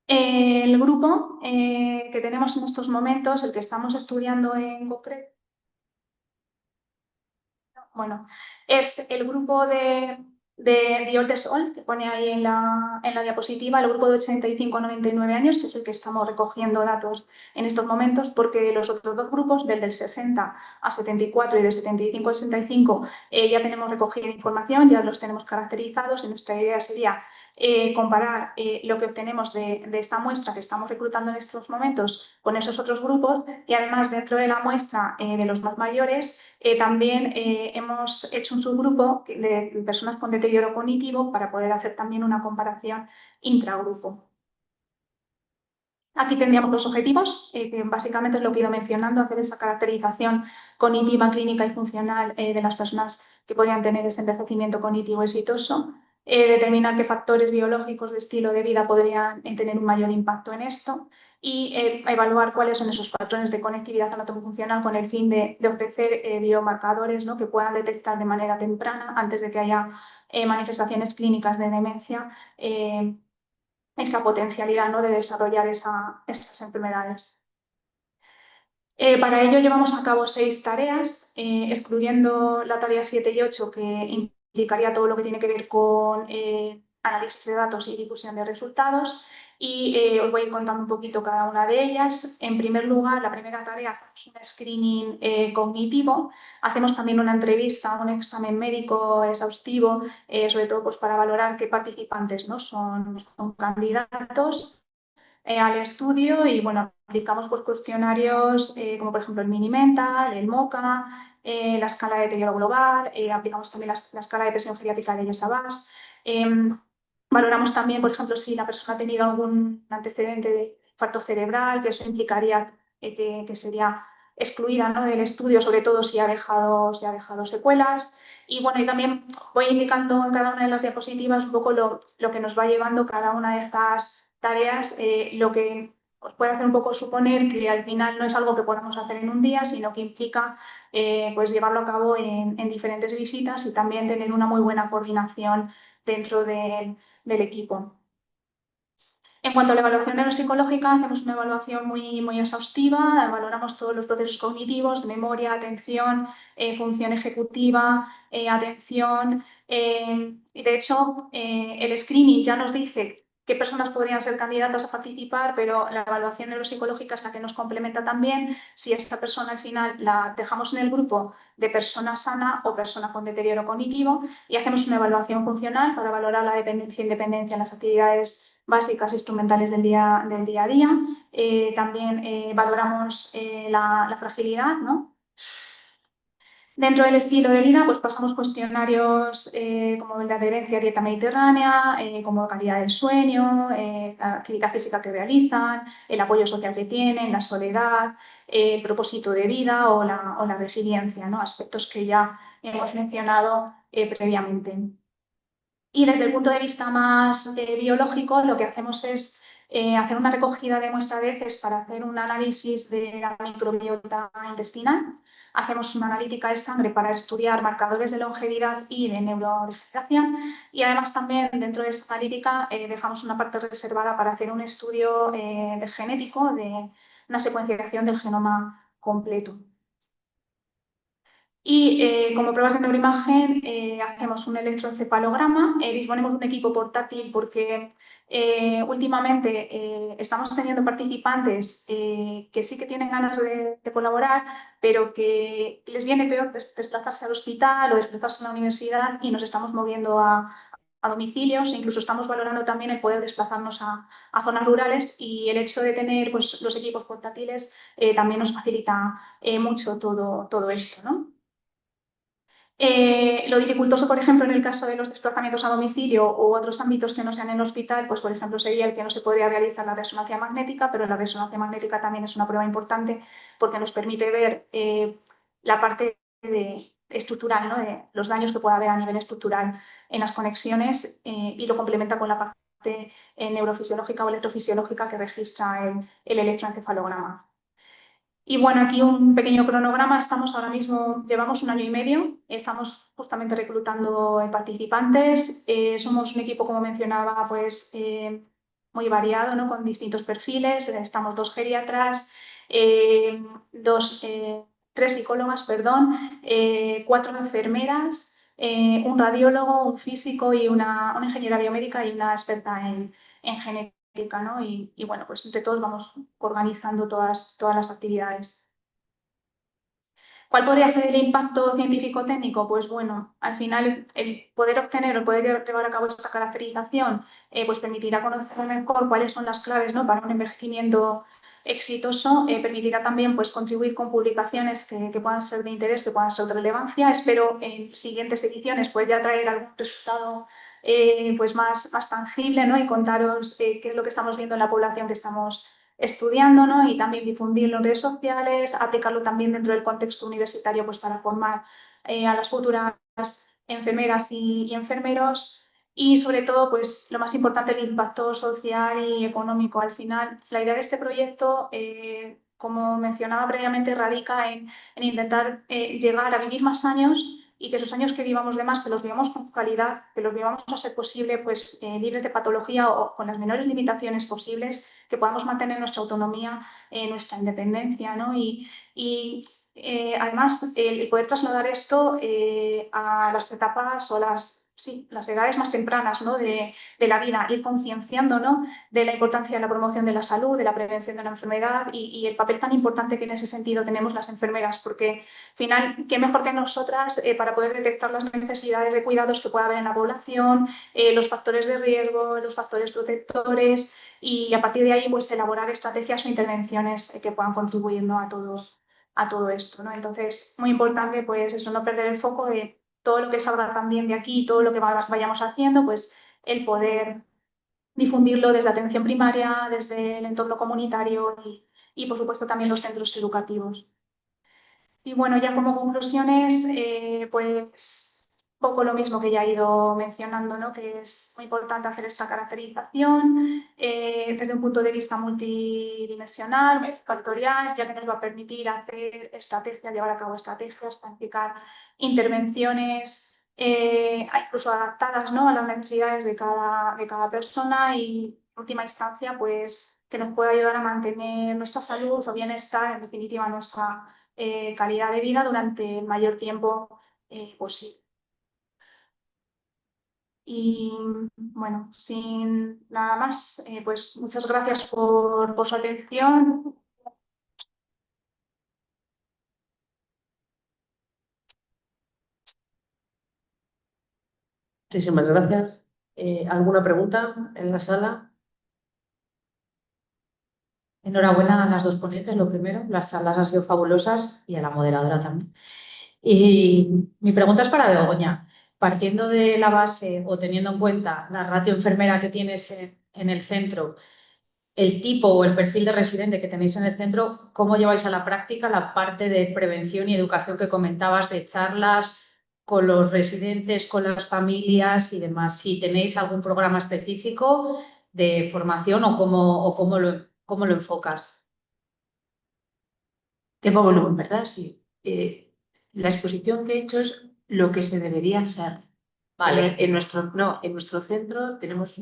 El grupo que tenemos en estos momentos, el que estamos estudiando en concreto, bueno, es el grupo de Diol de Sol, que pone ahí en la diapositiva, el grupo de 85 a 99 años, que es el que estamos recogiendo datos en estos momentos, porque los otros dos grupos, del 60 a 74 y del 75 a 65, ya tenemos recogida información, ya los tenemos caracterizados, y nuestra idea sería comparar lo que obtenemos de esta muestra que estamos reclutando en estos momentos con esos otros grupos y además dentro de la muestra de los más mayores también hemos hecho un subgrupo de personas con deterioro cognitivo para poder hacer también una comparación intragrupo. Aquí tendríamos los objetivos, que básicamente es lo que he ido mencionando, hacer esa caracterización cognitiva, clínica y funcional de las personas que podrían tener ese envejecimiento cognitivo exitoso, determinar qué factores biológicos de estilo de vida podrían tener un mayor impacto en esto y evaluar cuáles son esos patrones de conectividad anatomofuncional con el fin de ofrecer biomarcadores, ¿no?, que puedan detectar de manera temprana, antes de que haya manifestaciones clínicas de demencia, esa potencialidad, ¿no?, de desarrollar esas enfermedades. Para ello llevamos a cabo 6 tareas, excluyendo la tarea 7 y 8, que implicaría todo lo que tiene que ver con análisis de datos y difusión de resultados, y os voy a ir contando un poquito cada una de ellas. En primer lugar, la primera tarea, hacemos un screening cognitivo, hacemos también una entrevista, un examen médico exhaustivo, sobre todo pues, para valorar qué participantes, ¿no?, son candidatos al estudio y bueno, aplicamos pues, cuestionarios como por ejemplo el Mini-Mental, el MoCA, la escala de deterioro global, aplicamos también la escala de presión geriátrica de Yes-Abbas. Valoramos también, por ejemplo, si la persona ha tenido algún antecedente de infarto cerebral, que eso implicaría que sería excluida, ¿no?, del estudio, sobre todo si ha dejado secuelas. Y bueno, y también voy indicando en cada una de las diapositivas un poco lo que nos va llevando cada una de estas tareas, lo que os puede hacer un poco suponer que al final no es algo que podamos hacer en un día, sino que implica pues llevarlo a cabo en diferentes visitas y también tener una muy buena coordinación dentro del equipo. En cuanto a la evaluación neuropsicológica, hacemos una evaluación muy exhaustiva, valoramos todos los procesos cognitivos de memoria, atención, función ejecutiva, atención. Y de hecho, el screening ya nos dice qué personas podrían ser candidatas a participar, pero la evaluación neuropsicológica es la que nos complementa también si esa persona al final la dejamos en el grupo de persona sana o persona con deterioro cognitivo, y hacemos una evaluación funcional para valorar la dependencia e independencia en las actividades básicas instrumentales del día a día. También valoramos la fragilidad, ¿no? Dentro del estilo de vida, pues pasamos cuestionarios como el de adherencia a dieta mediterránea, como calidad del sueño, la actividad física que realizan, el apoyo social que tienen, la soledad, el propósito de vida o la resiliencia, ¿no?, aspectos que ya hemos mencionado previamente. Y desde el punto de vista más biológico, lo que hacemos es hacer una recogida de muestra de heces para hacer un análisis de la microbiota intestinal. Hacemos una analítica de sangre para estudiar marcadores de longevidad y de neurodegeneración. Y además también dentro de esta analítica dejamos una parte reservada para hacer un estudio genético de una secuenciación del genoma completo. Y como pruebas de neuroimagen hacemos un electroencefalograma, disponemos de un equipo portátil porque últimamente estamos teniendo participantes que sí que tienen ganas de colaborar, pero que les viene peor desplazarse al hospital o desplazarse a la universidad, y nos estamos moviendo a domicilios, e incluso estamos valorando también el poder desplazarnos a zonas rurales, y el hecho de tener pues, los equipos portátiles también nos facilita mucho todo esto, ¿no? Lo dificultoso, por ejemplo, en el caso de los desplazamientos a domicilio u otros ámbitos que no sean en el hospital, pues por ejemplo sería el que no se podría realizar la resonancia magnética, pero la resonancia magnética también es una prueba importante porque nos permite ver la parte estructural, ¿no?, de los daños que pueda haber a nivel estructural en las conexiones, y lo complementa con la parte neurofisiológica o electrofisiológica que registra el electroencefalograma. Y bueno, aquí un pequeño cronograma. Estamos ahora mismo, llevamos 1 año y medio, estamos justamente reclutando participantes. Somos un equipo, como mencionaba, pues muy variado, ¿no?, con distintos perfiles. Estamos 2 geriatras, 3 psicólogas, perdón, 4 enfermeras, un radiólogo, un físico y una ingeniera biomédica y una experta en genética, ¿no? Y bueno, pues entre todos vamos organizando todas las actividades. ¿Cuál podría ser el impacto científico-técnico? Pues bueno, al final el poder obtener o poder llevar a cabo esta caracterización pues permitirá conocer mejor cuáles son las claves, ¿no?, para un envejecimiento exitoso, permitirá también pues, contribuir con publicaciones que puedan ser de interés, que puedan ser de relevancia. Espero en siguientes ediciones pues, ya traer algún resultado pues más tangible, ¿no?, y contaros qué es lo que estamos viendo en la población que estamos estudiando, ¿no?, y también difundirlo en redes sociales, aplicarlo también dentro del contexto universitario pues, para formar a las futuras enfermeras y enfermeros. Y sobre todo, pues lo más importante, el impacto social y económico. Al final, la idea de este proyecto, como mencionaba previamente, radica en intentar llegar a vivir más años y que esos años que vivamos de más, que los vivamos con calidad, que los vivamos a ser posible, pues libres de patología o con las menores limitaciones posibles, que podamos mantener nuestra autonomía, nuestra independencia, ¿no? Además, el poder trasladar esto a las etapas o las edades más tempranas, ¿no?, de la vida, ir concienciando, ¿no?, de la importancia de la promoción de la salud, de la prevención de la enfermedad y el papel tan importante que en ese sentido tenemos las enfermeras, porque al final, qué mejor que nosotras para poder detectar las necesidades de cuidados que pueda haber en la población, los factores de riesgo, los factores protectores y a partir de ahí pues elaborar estrategias o intervenciones que puedan contribuir, ¿no?, a todo esto, ¿no? Entonces, muy importante pues eso, no perder el foco de todo lo que salga también de aquí, todo lo que vayamos haciendo, pues el poder difundirlo desde atención primaria, desde el entorno comunitario y por supuesto también los centros educativos. Y bueno, ya como conclusiones, pues un poco lo mismo que ya he ido mencionando, ¿no?, que es muy importante hacer esta caracterización desde un punto de vista multidimensional, factorial, ya que nos va a permitir hacer estrategias, llevar a cabo estrategias, planificar intervenciones incluso adaptadas, ¿no?, a las necesidades de cada persona y, en última instancia, pues que nos pueda ayudar a mantener nuestra salud o bienestar, en definitiva, nuestra calidad de vida durante el mayor tiempo posible. Y bueno, sin nada más, pues muchas gracias por su atención. Muchísimas gracias. ¿Alguna pregunta en la sala? Enhorabuena a las dos ponentes, lo primero. Las charlas han sido fabulosas y a la moderadora también. Y mi pregunta es para Begoña. Partiendo de la base o teniendo en cuenta la ratio enfermera que tienes en el centro, el tipo o el perfil de residente que tenéis en el centro, ¿cómo lleváis a la práctica la parte de prevención y educación que comentabas, de charlas con los residentes, con las familias y demás? Si tenéis algún programa específico de formación o cómo lo enfocas. Tengo volumen, ¿verdad? Sí. La exposición que he hecho es lo que se debería hacer. Vale. En nuestro centro tenemos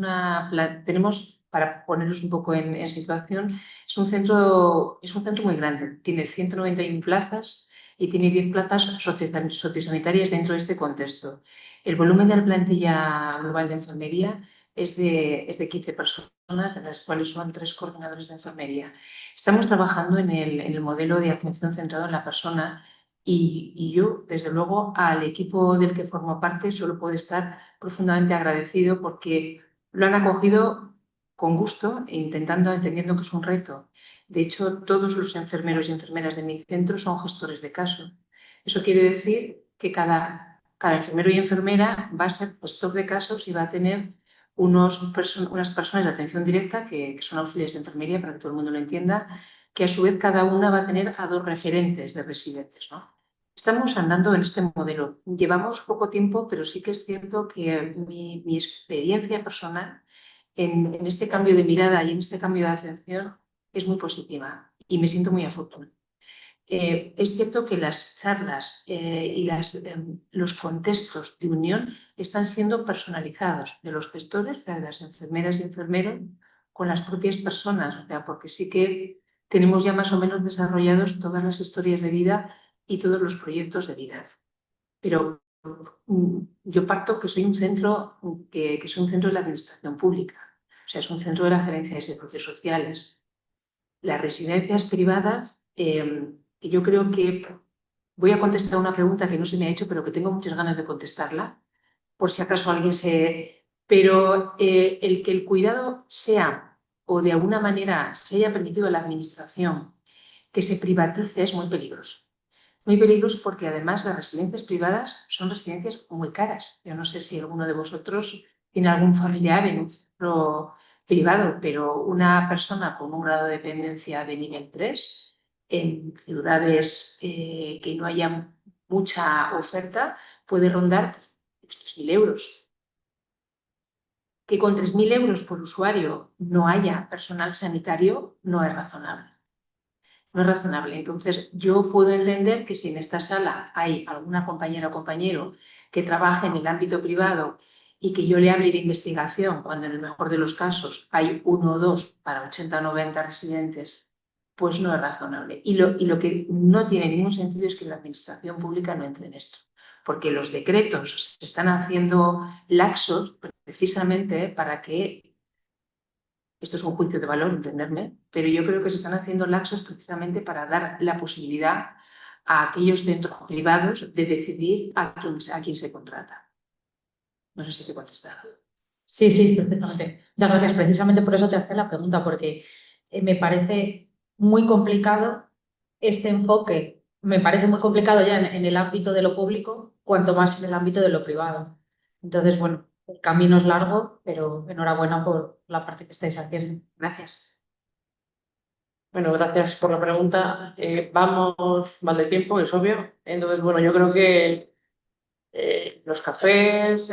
para ponernos un poco en situación, es un centro muy grande. Tiene 191 plazas y tiene 10 plazas sociosanitarias dentro de este contexto. El volumen de la plantilla global de enfermería es de 15 personas, de las cuales son 3 coordinadores de enfermería. Estamos trabajando en el modelo de atención centrado en la persona y yo, desde luego, al equipo del que formo parte solo puedo estar profundamente agradecido porque lo han acogido con gusto, entendiendo que es un reto. De hecho, todos los enfermeros y enfermeras de mi centro son gestores de caso. Eso quiere decir que cada enfermero y enfermera va a ser gestor de casos y va a tener unas personas de atención directa que son auxiliares de enfermería, para que todo el mundo lo entienda, que a su vez cada una va a tener a 2 referentes de residentes, ¿no? Estamos andando en este modelo. Llevamos poco tiempo, pero sí que es cierto que mi experiencia personal en este cambio de mirada y en este cambio de atención es muy positiva y me siento muy afortunada. Es cierto que las charlas y los contextos de unión están siendo personalizados de los gestores, de las enfermeras y enfermeros, con las propias personas, o sea, porque sí que tenemos ya más o menos desarrollados todas las historias de vida y todos los proyectos de vida. Pero yo parto que soy un centro de la administración pública, o sea, es un centro de la gerencia de servicios sociales. Las residencias privadas, que yo creo que voy a contestar una pregunta que no se me ha hecho, pero que tengo muchas ganas de contestarla, por si acaso alguien se... Pero el que el cuidado sea, o de alguna manera se haya permitido a la administración que se privatice, es muy peligroso. Muy peligroso porque además las residencias privadas son residencias muy caras. Yo no sé si alguno de vosotros tiene algún familiar en un centro privado, pero una persona con un grado de dependencia de nivel 3 en ciudades que no haya mucha oferta puede rondar los 3.000 euros. Que con 3.000 euros por usuario no haya personal sanitario no es razonable. No es razonable. Entonces, yo puedo entender que si en esta sala hay alguna compañera o compañero que trabaje en el ámbito privado y que yo le hable de investigación, cuando en el mejor de los casos hay 1 o 2 para 80 o 90 residentes, pues no es razonable. Y lo que no tiene ningún sentido es que la administración pública no entre en esto, porque los decretos se están haciendo laxos precisamente para que... Esto es un juicio de valor, entenderme, pero yo creo que se están haciendo laxos precisamente para dar la posibilidad a aquellos centros privados de decidir a quién se contrata. No sé si te he contestado. Sí, sí, perfectamente. Muchas gracias. Precisamente por eso te hacía la pregunta, porque me parece muy complicado este enfoque. Me parece muy complicado ya en el ámbito de lo público, cuanto más en el ámbito de lo privado. Entonces, bueno, el camino es largo, pero enhorabuena por la parte que estáis haciendo. Gracias. Bueno, gracias por la pregunta. Vamos mal de tiempo, es obvio. Entonces, bueno, yo creo que los cafés,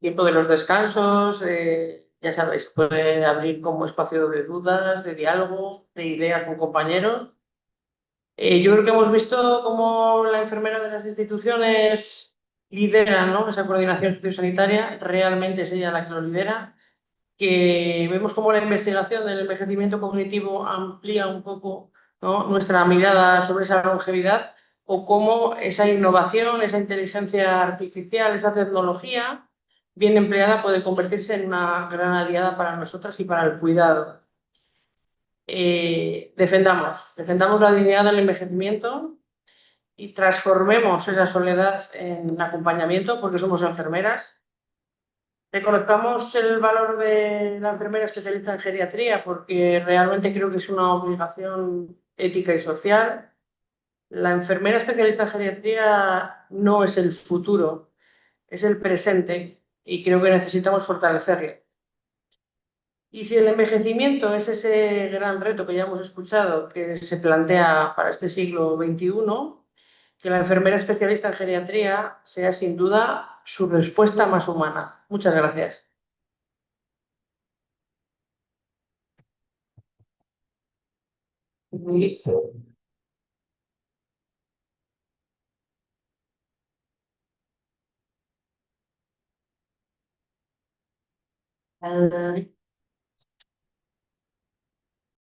tiempo de los descansos, ya sabéis, puede abrir como espacio de dudas, de diálogo, de ideas con compañeros. Yo creo que hemos visto cómo la enfermera de las instituciones lidera, ¿no?, esa coordinación sociosanitaria, realmente es ella la que lo lidera, que vemos cómo la investigación del envejecimiento cognitivo amplía un poco, ¿no?, nuestra mirada sobre esa longevidad, o cómo esa innovación, esa inteligencia artificial, esa tecnología bien empleada puede convertirse en una gran aliada para nosotras y para el cuidado. Defendamos la dignidad del envejecimiento y transformemos esa soledad en acompañamiento, porque somos enfermeras. Reconozcamos el valor de la enfermera especialista en geriatría, porque realmente creo que es una obligación ética y social. La enfermera especialista en geriatría no es el futuro, es el presente, y creo que necesitamos fortalecerlo. Y si el envejecimiento es ese gran reto que ya hemos escuchado que se plantea para este siglo XXI, que la enfermera especialista en geriatría sea sin duda su respuesta más humana. Muchas gracias.